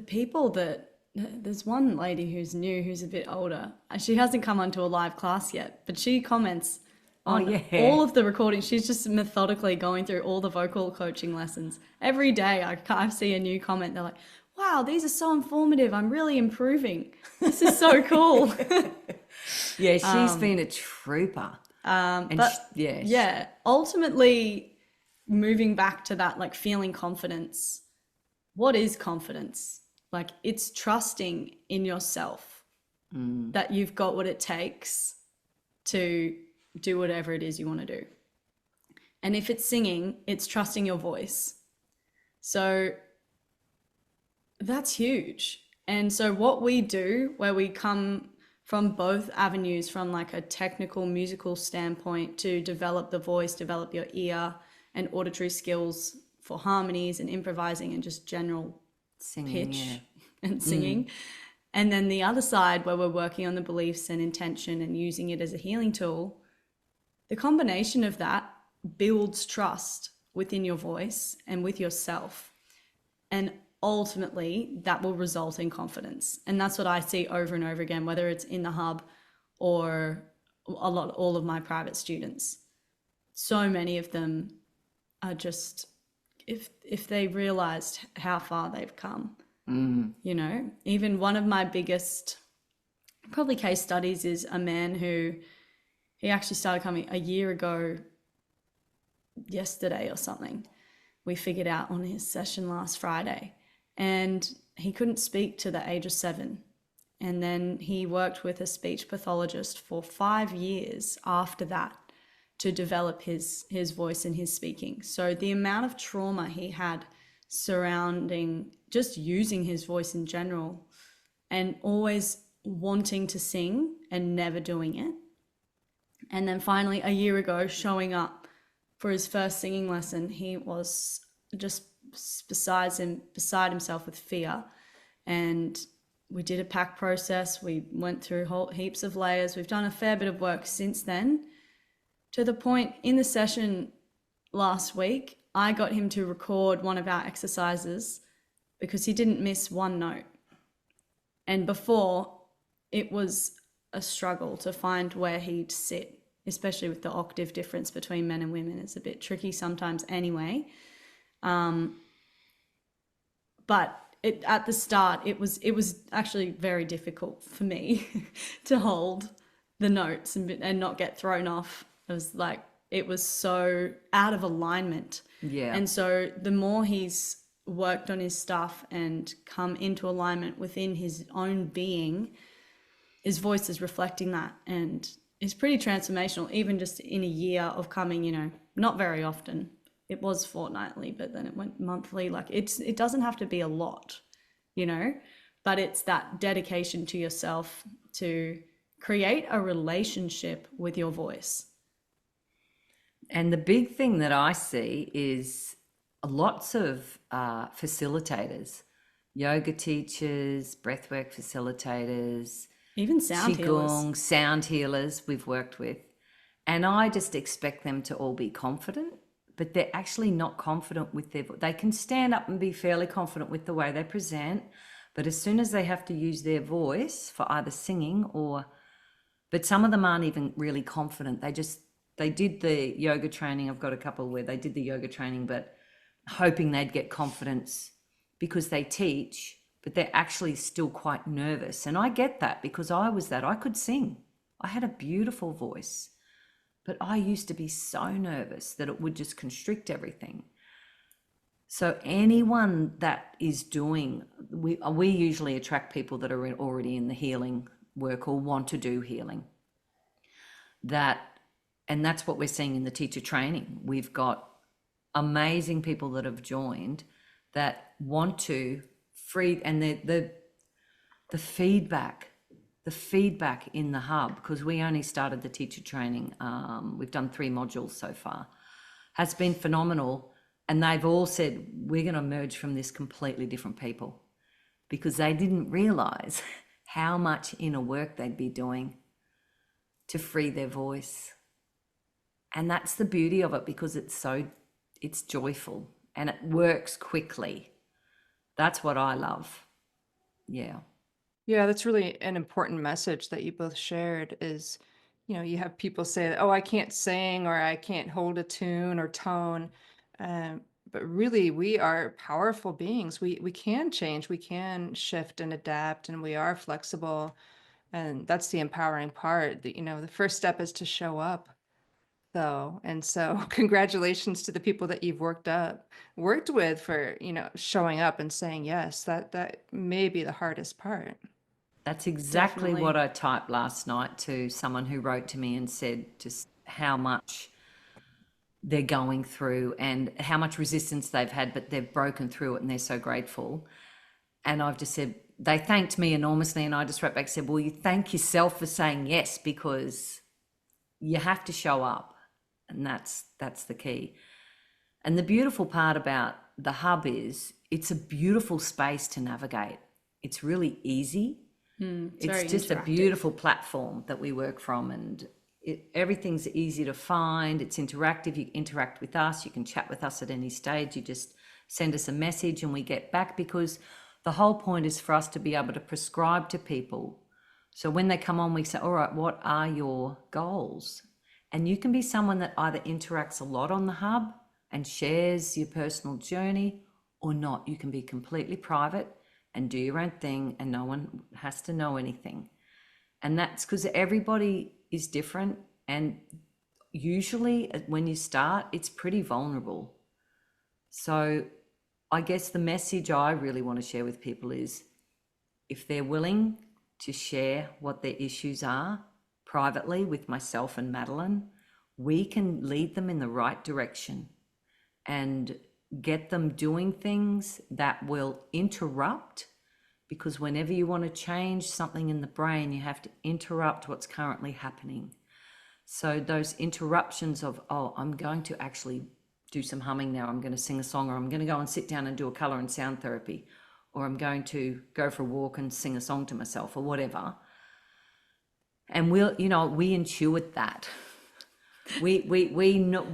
people that, there's one lady who's new, who's a bit older. She hasn't come onto a live class yet, but she comments on all of the recordings. She's just methodically going through all the vocal coaching lessons. Every day I see a new comment. They're like, wow, these are so informative. I'm really improving. This is so cool. Yeah, she's been a trooper. Ultimately moving back to that, like feeling confidence. What is confidence? Like, it's trusting in yourself that you've got what it takes to do whatever it is you want to do. And if it's singing, it's trusting your voice. So that's huge. And so what we do, where we come from both avenues, from like a technical musical standpoint to develop the voice, develop your ear and auditory skills for harmonies and improvising and just general Singing, yeah. pitch and singing. And then the other side where we're working on the beliefs and intention and using it as a healing tool, the combination of that builds trust within your voice and with yourself. And ultimately that will result in confidence. And that's what I see over and over again, whether it's in the hub or all of my private students. So many of them are just, if they realized how far they've come, you know, even one of my biggest probably case studies is a man who, he actually started coming a year ago yesterday or something. We figured out on his session last Friday, and he couldn't speak to the age of 7. And then he worked with a speech pathologist for 5 years after that to develop his voice and his speaking. So the amount of trauma he had surrounding just using his voice in general and always wanting to sing and never doing it. And then finally a year ago showing up for his first singing lesson, he was just beside himself with fear. And we did a PACH process. We went through heaps of layers. We've done a fair bit of work since then, to the point in the session last week, I got him to record one of our exercises because he didn't miss one note. And before, it was a struggle to find where he'd sit, especially with the octave difference between men and women. It's a bit tricky sometimes anyway. But at the start, it was actually very difficult for me to hold the notes and not get thrown off. It was so out of alignment. Yeah. And so the more he's worked on his stuff and come into alignment within his own being, his voice is reflecting that, and it's pretty transformational, even just in a year of coming, you know, not very often. It was fortnightly, but then it went monthly. Like it doesn't have to be a lot, you know, but it's that dedication to yourself to create a relationship with your voice. And the big thing that I see is lots of facilitators, yoga teachers, breathwork facilitators, Even sound healers. qigong, sound healers we've worked with. And I just expect them to all be confident, but they're actually not confident with their voice. They can stand up and be fairly confident with the way they present, but as soon as they have to use their voice for either singing but some of them aren't even really confident. They did the yoga training. I've got a couple where they did the yoga training, but hoping they'd get confidence because they teach, but they're actually still quite nervous. And I get that because I was that. I could sing. I had a beautiful voice, but I used to be so nervous that it would just constrict everything. So anyone that is doing, we usually attract people that are already in the healing work or want to do healing. And that's what we're seeing in the teacher training. We've got amazing people that have joined that want to free, and the feedback in the hub, because we only started the teacher training, we've done 3 modules so far, has been phenomenal. And they've all said, we're going to emerge from this completely different people, because they didn't realize how much inner work they'd be doing to free their voice. And that's the beauty of it, because it's joyful and it works quickly. That's what I love. Yeah. Yeah, that's really an important message that you both shared is, you know, you have people say, oh, I can't sing or I can't hold a tune or tone. But really, we are powerful beings. We can change, we can shift and adapt, and we are flexible. And that's the empowering part. You know, the first step is to show up, though. And so congratulations to the people that you've worked with for, you know, showing up and saying yes. That may be the hardest part. That's exactly Definitely. what I typed last night to someone who wrote to me and said just how much they're going through and how much resistance they've had, but they've broken through it and they're so grateful. And I've just said, they thanked me enormously, and I just wrote back and said, well, you thank yourself for saying yes, because you have to show up, and that's the key. And the beautiful part about the hub is it's a beautiful space to navigate. It's really easy. It's It's very just a interactive. beautiful platform that we work from, and everything's easy to find. It's interactive. You interact with us. You can chat with us at any stage. You just send us a message and we get back, because the whole point is for us to be able to prescribe to people. So when they come on, we say, all right, what are your goals? And you can be someone that either interacts a lot on the hub and shares your personal journey, or not. You can be completely private and do your own thing, and no one has to know anything. And that's because everybody is different. And usually when you start, it's pretty vulnerable. So I guess the message I really want to share with people is, if they're willing to share what their issues are privately with myself and Madeline, we can lead them in the right direction and get them doing things that will interrupt, because whenever you want to change something in the brain, you have to interrupt what's currently happening. So those interruptions of, oh, I'm going to actually do some humming now, I'm going to sing a song, or I'm going to go and sit down and do a color and sound therapy, or I'm going to go for a walk and sing a song to myself, or whatever. And we intuit that. We know,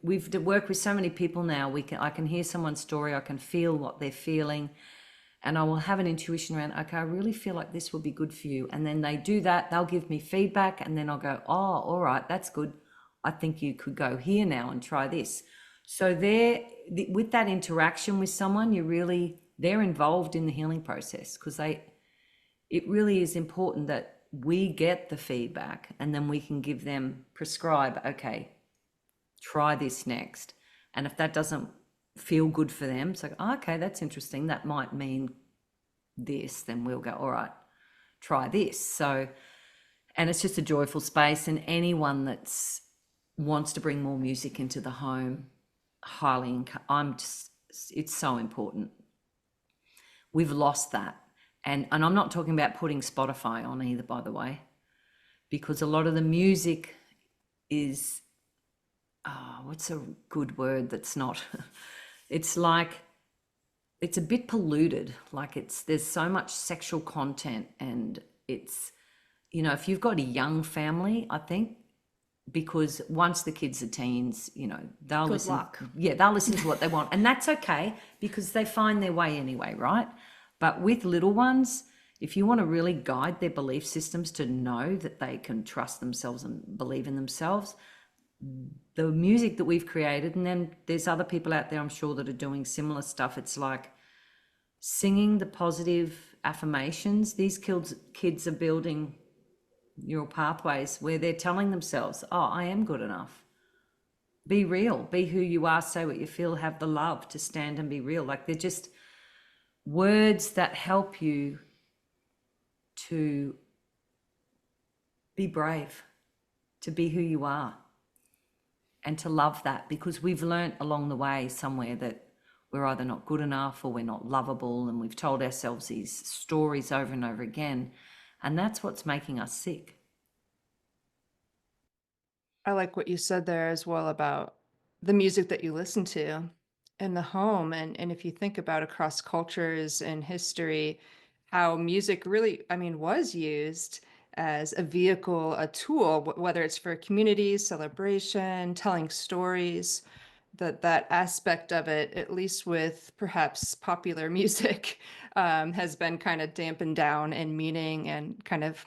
we've worked with so many people now. I can hear someone's story, I can feel what they're feeling, and I will have an intuition around, okay, I really feel like this will be good for you. And then they do that, they'll give me feedback, and then I'll go, oh, all right, that's good. I think you could go here now and try this. So with that interaction with someone, they're involved in the healing process, because it really is important that we get the feedback, and then we can give them, prescribe, okay, try this next. And if that doesn't feel good for them, it's like, oh, okay, that's interesting, that might mean this, then we'll go, all right, try this. So, and it's just a joyful space, and anyone that's wants to bring more music into the home, it's so important. We've lost that. And I'm not talking about putting Spotify on either, by the way, because a lot of the music is, what's a good word that's not, it's like, it's a bit polluted. Like there's so much sexual content, and it's, if you've got a young family, I think, because once the kids are teens, they'll Good listen. luck. Yeah, they'll listen to what they want, and that's okay, because they find their way anyway, right? But with little ones, if you want to really guide their belief systems to know that they can trust themselves and believe in themselves, the music that we've created, and then there's other people out there, I'm sure, that are doing similar stuff. It's like singing the positive affirmations. These kids are building neural pathways where they're telling themselves, oh, I am good enough. Be real, be who you are, say what you feel, have the love to stand and be real. Like, they're just words that help you to be brave, to be who you are, and to love that, because we've learnt along the way somewhere that we're either not good enough or we're not lovable, and we've told ourselves these stories over and over again, and that's what's making us sick. I like what you said there as well about the music that you listen to in the home. And if you think about across cultures and history, how music really, I mean, was used as a vehicle, a tool, whether it's for community, celebration, telling stories, that aspect of it, at least with perhaps popular music, has been kind of dampened down in meaning, and kind of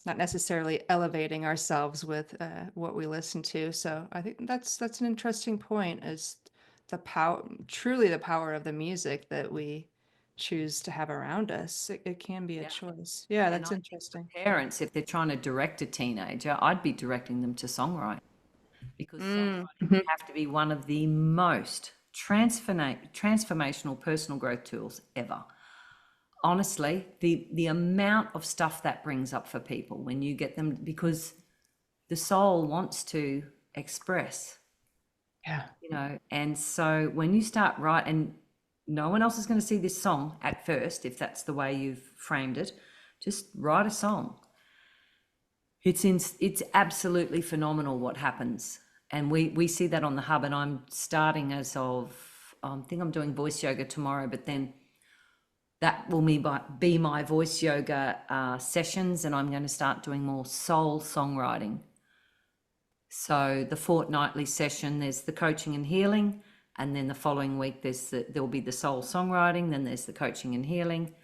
not necessarily elevating ourselves with what we listen to. So I think that's an interesting point, is the power, truly the power of the music that we choose to have around us. It can be a Yeah. choice. Yeah, And that's I think for interesting. parents, if they're trying to direct a teenager, I'd be directing them to songwriting, because songwriting Mhm. have to be one of the most transformational personal growth tools ever. Honestly, the amount of stuff that brings up for people when you get them, because the soul wants to express, Yeah. and so when you start writing, no one else is going to see this song at first, if that's the way you've framed it. Just write a song. It's absolutely phenomenal what happens. And we see that on the hub, and I'm starting as of, I think I'm doing voice yoga tomorrow, but then that will be my voice yoga sessions, and I'm going to start doing more soul songwriting. So the fortnightly session, there's the coaching and healing, and then the following week there'll be the soul songwriting, then there's the coaching and healing.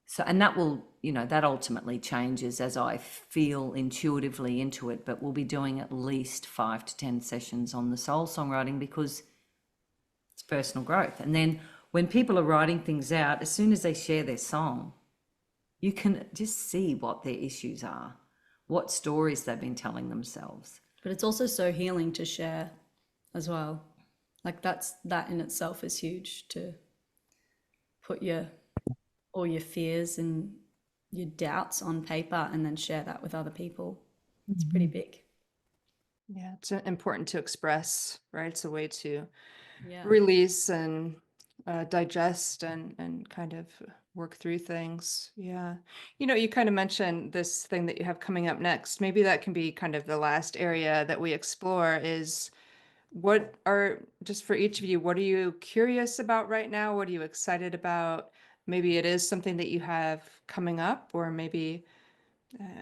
So, and that will, that ultimately changes as I feel intuitively into it, but we'll be doing at least 5 to 10 sessions on the soul songwriting because it's personal growth. And then when people are writing things out, as soon as they share their song, you can just see what their issues are, what stories they've been telling themselves. But it's also so healing to share as well. Like that in itself is huge, to put all your fears and your doubts on paper and then share that with other people. It's pretty big. Yeah, it's important to express, right? It's a way to Yeah. release and digest and kind of work through things. Yeah. You kind of mentioned this thing that you have coming up next. Maybe that can be kind of the last area that we explore is just for each of you, what are you curious about right now? What are you excited about? Maybe it is something that you have coming up, or maybe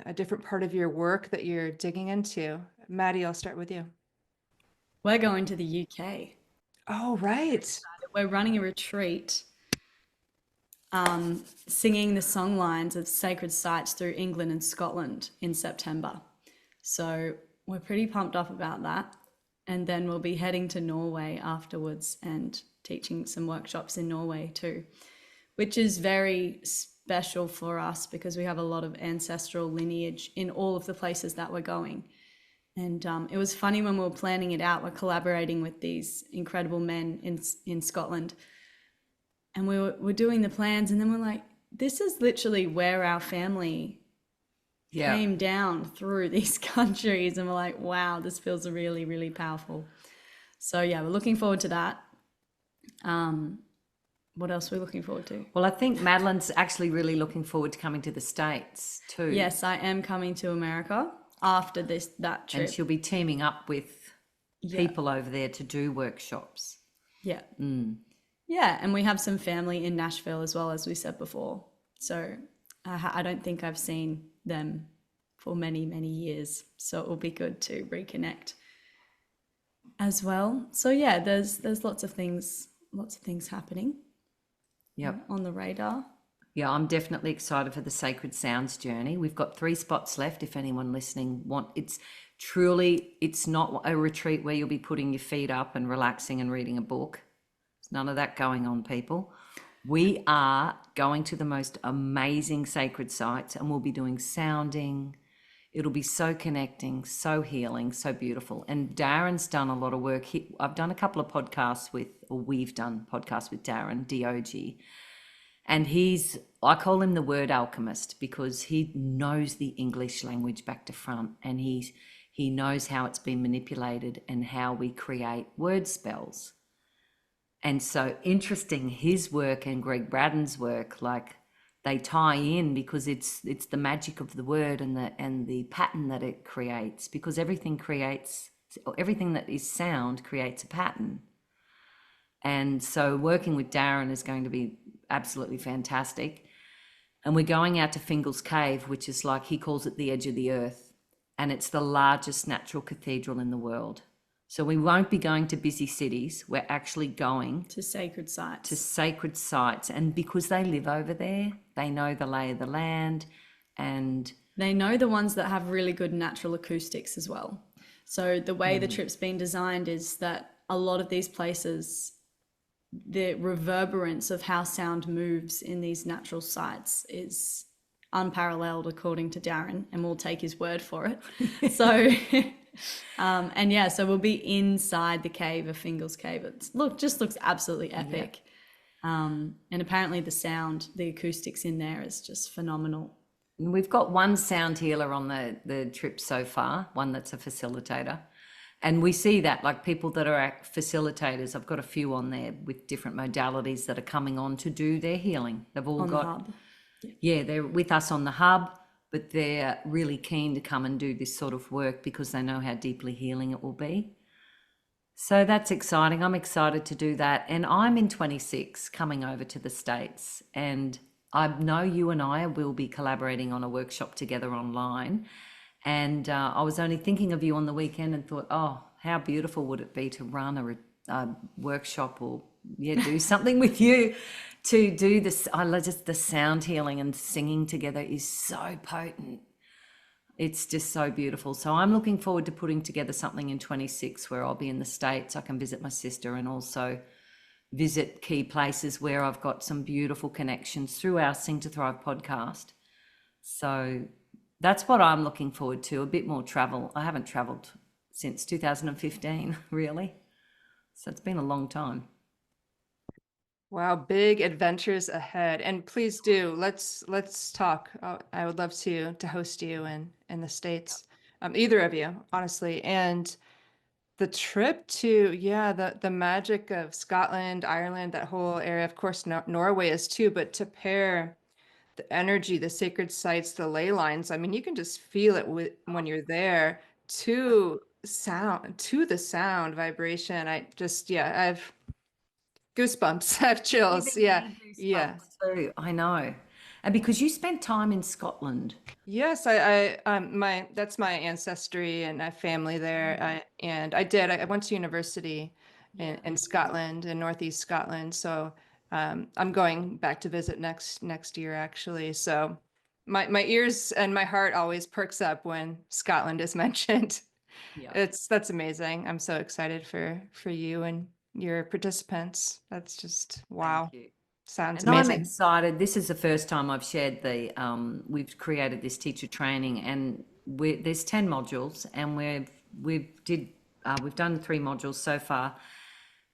a different part of your work that you're digging into. Maddy, I'll start with you. We're going to the UK. Oh, right. We're running a retreat, singing the song lines of sacred sites through England and Scotland in September. So we're pretty pumped up about that. And then we'll be heading to Norway afterwards and teaching some workshops in Norway too, which is very special for us because we have a lot of ancestral lineage in all of the places that we're going. And it was funny when we were planning it out, we're collaborating with these incredible men in Scotland. And we're doing the plans, and then we're like, this is literally where our family came down through these countries. And we're like, wow, this feels really, really powerful. So yeah, we're looking forward to that. What else are we looking forward to? Well, I think Madeline's actually really looking forward to coming to the States too. Yes, I am coming to America after that trip. And she'll be teaming up with people over there to do workshops. Yeah. Yeah, and we have some family in Nashville as well, as we said before. So I don't think I've seen them for many, many years. So it will be good to reconnect as well. So yeah, there's lots of things happening. Yep. On the radar. Yeah, I'm definitely excited for the Sacred Sounds journey. We've got 3 spots left if anyone listening it's not a retreat where you'll be putting your feet up and relaxing and reading a book. There's none of that going on, people. We are going to the most amazing sacred sites, and we'll be doing sounding. It'll be so connecting, so healing, so beautiful. And Darren's done a lot of work. I've done a couple of podcasts we've done podcasts with Darren, DOG. And I call him the word alchemist because he knows the English language back to front, and he knows how it's been manipulated and how we create word spells. And so interesting, his work and Greg Braden's work, like they tie in because it's the magic of the word and the pattern that it creates, because everything that is sound creates a pattern. And so working with Darren is going to be absolutely fantastic. And we're going out to Fingal's Cave, which is like, he calls it the edge of the earth. And it's the largest natural cathedral in the world. So we won't be going to busy cities. We're actually going to sacred sites. And because they live over there, they know the lay of the land, and they know the ones that have really good natural acoustics as well. So the way the trip's been designed is that a lot of these places, the reverberance of how sound moves in these natural sites is unparalleled, according to Darren, and we'll take his word for it. So so we'll be inside the cave of Fingal's Cave. Just looks absolutely epic. And apparently the acoustics in there is just phenomenal. We've got one sound healer on the trip so far, one that's a facilitator. And we see that, like people that are facilitators, I've got a few on there with different modalities that are coming on to do their healing. They've all On the got, hub. yeah, they're with us on the hub, but they're really keen to come and do this sort of work because they know how deeply healing it will be. So that's exciting. I'm excited to do that. And I'm in 26 coming over to the States. And I know you and I will be collaborating on a workshop together online. And I was only thinking of you on the weekend and thought, oh, how beautiful would it be to run a workshop or do something with you to do this. Just the sound healing and singing together is so potent. It's just so beautiful. So I'm looking forward to putting together something in 26 where I'll be in the States. I can visit my sister and also visit key places where I've got some beautiful connections through our Sing to Thrive podcast. So that's what I'm looking forward to, a bit more travel. I haven't traveled since 2015, really. So it's been a long time. Wow, big adventures ahead. And please do, let's talk. I would love to host you in the States. Either of you, honestly. And the trip to, the magic of Scotland, Ireland, that whole area, of course, Norway is too, but to pair the energy, the sacred sites, the ley lines, I mean, you can just feel it when you're there to the sound vibration. I've goosebumps, I have chills. Giving Yeah. me Yeah. goosebumps too. I know. And because you spent time in Scotland. Yes, that's my ancestry and I have family there. I went to university in Scotland, in Northeast Scotland. So I'm going back to visit next year actually. So my ears and my heart always perks up when Scotland is mentioned. Yeah. That's amazing. I'm so excited for you and your participants. That's just wow. Thank you. Sounds And I'm amazing. excited. This is the first time I've shared we've created this teacher training, and there's 10 modules, and we've done 3 modules so far.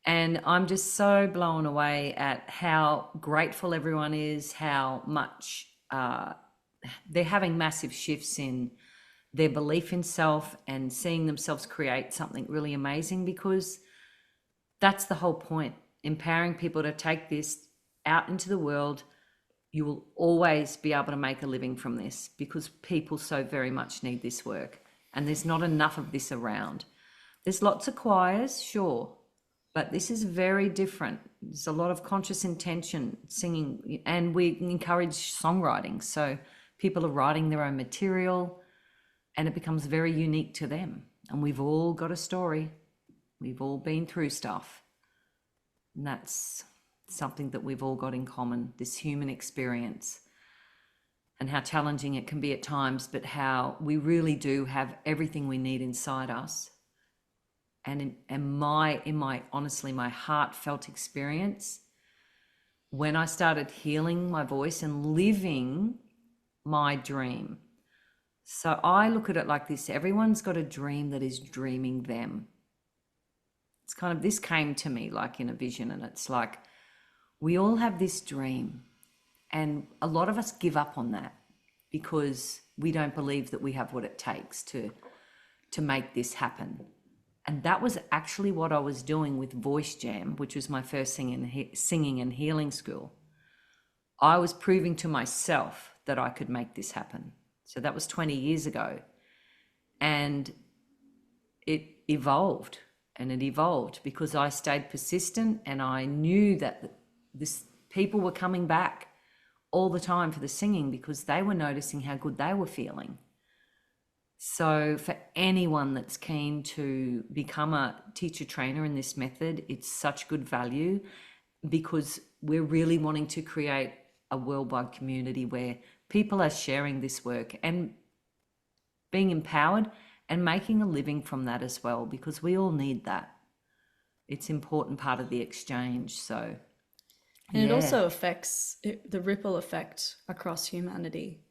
And I'm just so blown away at how grateful everyone is, how much they're having massive shifts in their belief in self and seeing themselves create something really amazing, because that's the whole point, empowering people to take this out into the world. You will always be able to make a living from this because people so very much need this work, and there's not enough of this around. There's lots of choirs, sure, but this is very different. There's a lot of conscious intention singing, and we encourage songwriting. So people are writing their own material and it becomes very unique to them. And we've all got a story. We've all been through stuff. And that's something that we've all got in common, this human experience, and how challenging it can be at times, but how we really do have everything we need inside us. And in my honestly, my heartfelt experience, when I started healing my voice and living my dream. So I look at it like this: everyone's got a dream that is dreaming them. It's kind of, this came to me like in a vision, and it's like, we all have this dream, and a lot of us give up on that because we don't believe that we have what it takes to make this happen. And that was actually what I was doing with Voice Jam, which was my first singing and healing school. I was proving to myself that I could make this happen. So that was 20 years ago. And it evolved, and it evolved because I stayed persistent, and I knew that people were coming back all the time for the singing because they were noticing how good they were feeling. So for anyone that's keen to become a teacher trainer in this method, it's such good value, because we're really wanting to create a worldwide community where people are sharing this work and being empowered and making a living from that as well, because we all need that. It's an important part of the exchange. So, and it also affects the ripple effect across humanity.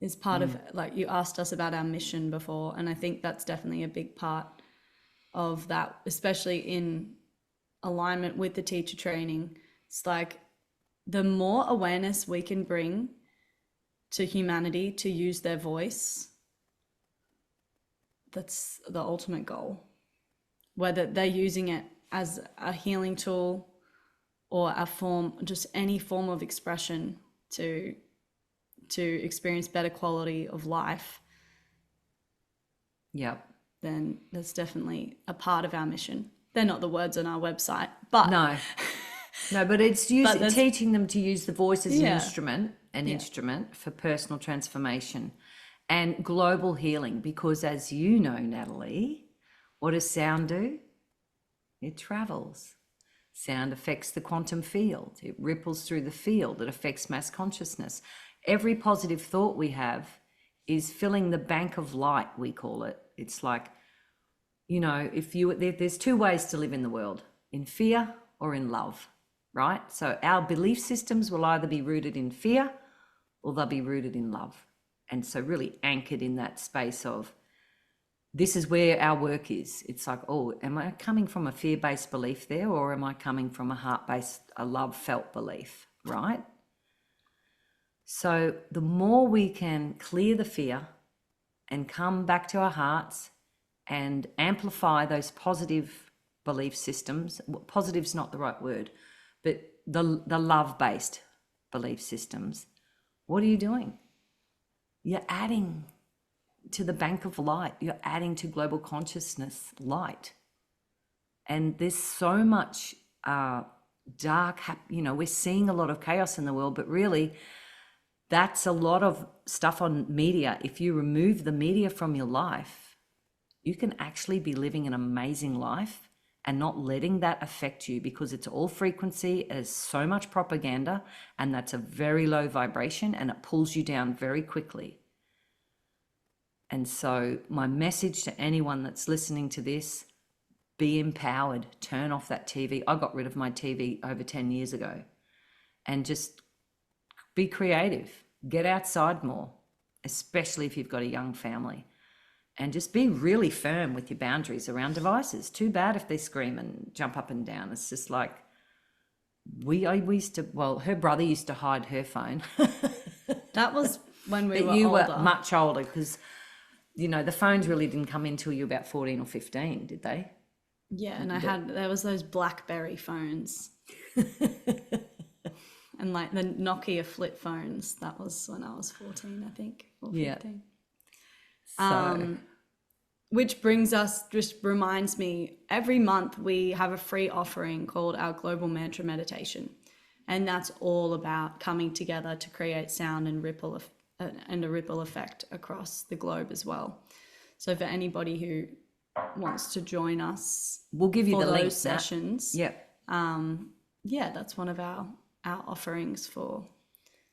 Is part of, like, you asked us about our mission before, and I think that's definitely a big part of that, especially in alignment with the teacher training. It's like, the more awareness we can bring to humanity to use their voice, that's the ultimate goal. whether they're using it as a healing tool or a form, just any form of expression to experience better quality of life, Yep. then that's definitely a part of our mission. They're not the words on our website, but No, but it's teaching them to use the voice as Yeah. an instrument for personal transformation and global healing. Because as you know, Natalie, what does sound do? It travels. Sound affects the quantum field. It ripples through the field. It affects mass consciousness. Every positive thought we have is filling the bank of light, we call it. It's like, you know, there's two ways to live in the world, in fear or in love, right? So our belief systems will either be rooted in fear or they'll be rooted in love. And so really anchored in that space of, this is where our work is. It's like, oh, am I coming from a fear-based belief there, or am I coming from a heart-based, a love-felt belief, right? So the more we can clear the fear and come back to our hearts and amplify those positive belief systems, positive's not the right word, but the love-based belief systems, what are you doing? You're adding to the bank of light. You're adding to global consciousness light. And there's so much dark, we're seeing a lot of chaos in the world, but really that's a lot of stuff on media. If you remove the media from your life, you can actually be living an amazing life and not letting that affect you, because it's all frequency. There's so much propaganda, and that's a very low vibration, and it pulls you down very quickly. And so my message to anyone that's listening to this, be empowered, turn off that TV. I got rid of my TV over 10 years ago, and just be creative, get outside more, especially if you've got a young family, and just be really firm with your boundaries around devices. Too bad if they scream and jump up and down. It's just like, her brother used to hide her phone. that was when we but were you older. were much older, because the phones really didn't come in till you were about 14 or 15, did they? Yeah, and there was those BlackBerry phones. And like the Nokia flip phones. That was when I was 14, I think, or 15. Yeah. So, which just reminds me, every month we have a free offering called our Global Mantra Meditation. And that's all about coming together to create sound and a ripple effect across the globe as well. So for anybody who wants to join us, we'll give you for the link, those sessions. Yep. That's one of our offerings for.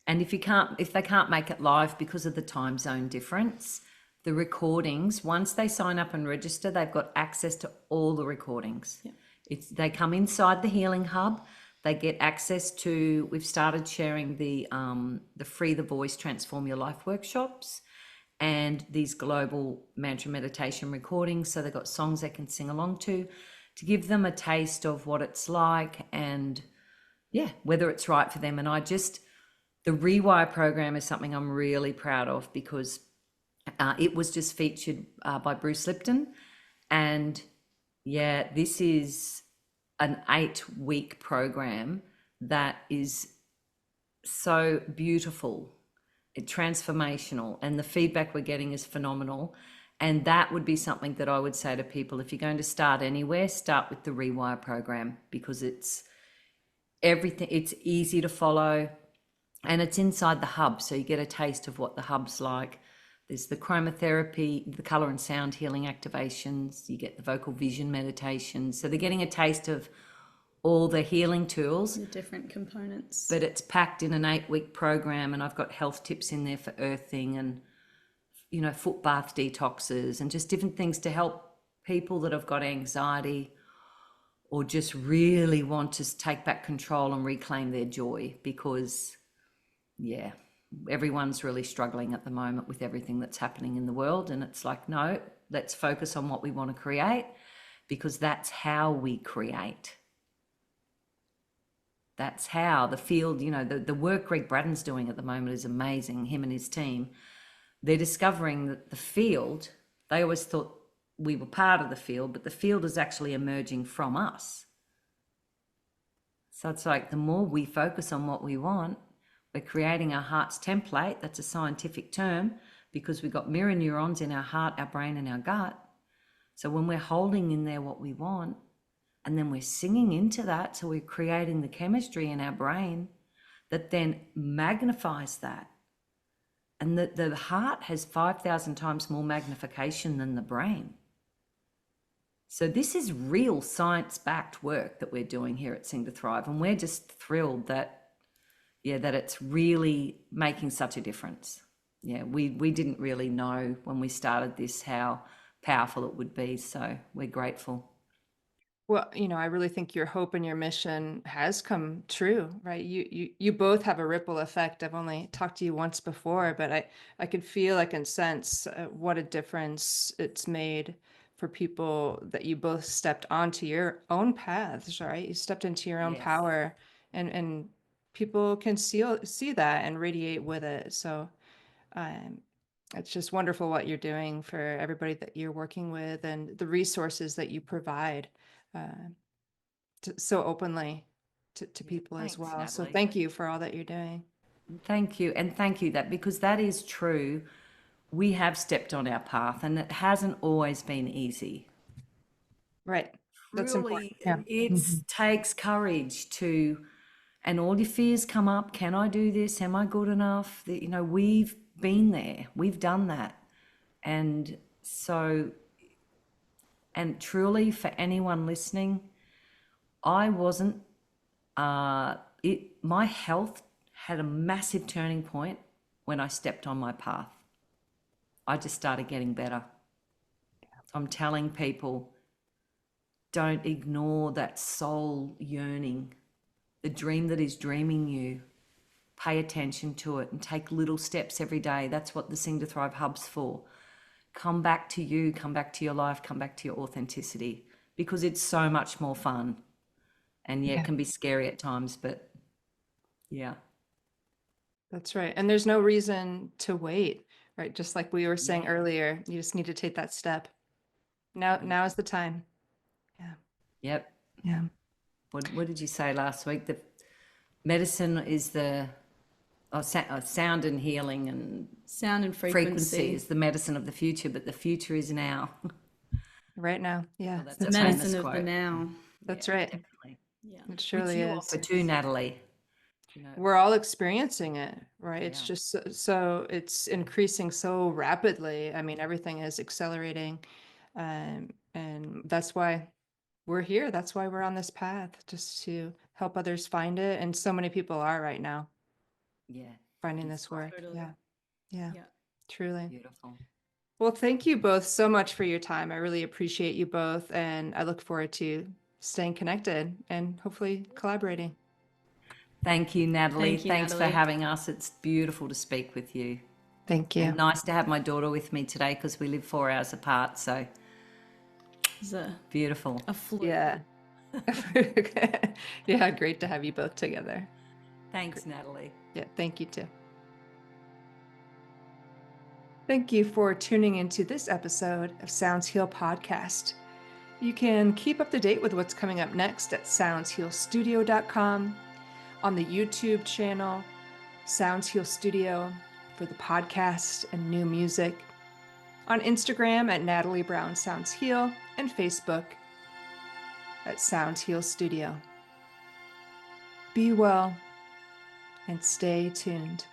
And if they can't make it live because of the time zone difference, the recordings, once they sign up and register, they've got access to all the recordings. Yeah. They come inside the Healing Hub. They get access to, we've started sharing the Free the Voice, Transform Your Life workshops, and these global mantra meditation recordings. So they've got songs they can sing along to give them a taste of what it's like, and whether it's right for them. And the Rewire program is something I'm really proud of, because it was just featured by Bruce Lipton. And this is an 8-week program that is so beautiful, transformational, and the feedback we're getting is phenomenal. And that would be something that I would say to people, if you're going to start anywhere, start with the Rewire program, because it's everything. It's easy to follow, and it's inside the hub, so you get a taste of what the hub's like. There's the chromotherapy, the color and sound healing activations. You get the vocal vision meditations. So they're getting a taste of all the healing tools. The different components. But it's packed in an 8-week program, and I've got health tips in there for earthing and, foot bath detoxes and just different things to help people that have got anxiety or just really want to take back control and reclaim their joy, because, everyone's really struggling at the moment with everything that's happening in the world. And it's like, no, let's focus on what we want to create, because that's how we create. That's how the field, the work Greg Braddon's doing at the moment is amazing, him and his team. They're discovering that the field, they always thought we were part of the field, but the field is actually emerging from us. So it's like the more we focus on what we want, we're creating our heart's template. That's a scientific term because we've got mirror neurons in our heart, our brain, and our gut. So when we're holding in there what we want, and then we're singing into that, so we're creating the chemistry in our brain that then magnifies that. And the heart has 5,000 times more magnification than the brain. So this is real science-backed work that we're doing here at Sing to Thrive. And we're just thrilled that, that it's really making such a difference. Yeah, we didn't really know when we started this how powerful it would be. So we're grateful. Well, I really think your hope and your mission has come true, right? You both have a ripple effect. I've only talked to you once before, but I could feel, I can sense what a difference it's made for people that you both stepped onto your own paths, right? You stepped into your own Yes. power, and people can see that and radiate with it. So it's just wonderful what you're doing for everybody that you're working with and the resources that you provide so openly to people as Thanks, well. So Natalie. thank you for all that you're doing. Thank you. And thank you that because that is true. We have stepped on our path and it hasn't always been easy. Right. That's important. Really, Yeah. it takes courage to, and all your fears come up. Can I do this? Am I good enough? We've been there. We've done that. And so, and truly for anyone listening, I wasn't, my health had a massive turning point when I stepped on my path. I just started getting better. I'm telling people, don't ignore that soul yearning, the dream that is dreaming you. Pay attention to it and take little steps every day. That's what the Sing to Thrive Hub's for. Come back to you, come back to your life, come back to your authenticity because it's so much more fun. And it can be scary at times, but yeah. That's right. And there's no reason to wait, right? Just like we were saying earlier, you just need to take that step. Now is the time. Yeah. Yep. Yeah. What did you say last week? The medicine is the sound and healing and Sound and frequency is the medicine of the future, but the future is now. Right now. Yeah. Well, that's the a medicine famous of quote. the now. That's Yeah, right. definitely. Yeah. It surely Which you is. offer too, Natalie. We're all experiencing it, right? It's Yeah. just so it's increasing so rapidly. I mean, everything is accelerating. And that's why we're here. That's why we're on this path, just to help others find it. And so many people are right now Yeah. finding this work. Totally. Yeah. Yeah. Yeah. Truly. Beautiful. Well, thank you both so much for your time. I really appreciate you both. And I look forward to staying connected and hopefully collaborating. Thank you, Natalie. Thank you, Thanks Natalie. for having us. It's beautiful to speak with you. Thank you. And nice to have my daughter with me today because we live 4 hours apart. So It's a beautiful. fluke. Yeah. Yeah, great to have you both together. Thanks, Natalie. Yeah, thank you too. Thank you for tuning into this episode of Sounds Heal Podcast. You can keep up to date with what's coming up next at soundshealstudio.com, on the YouTube channel, Sounds Heal Studio, for the podcast and new music, on Instagram at Natalie Brown Sounds Heal, and Facebook at Sounds Heal Studio. Be well and stay tuned.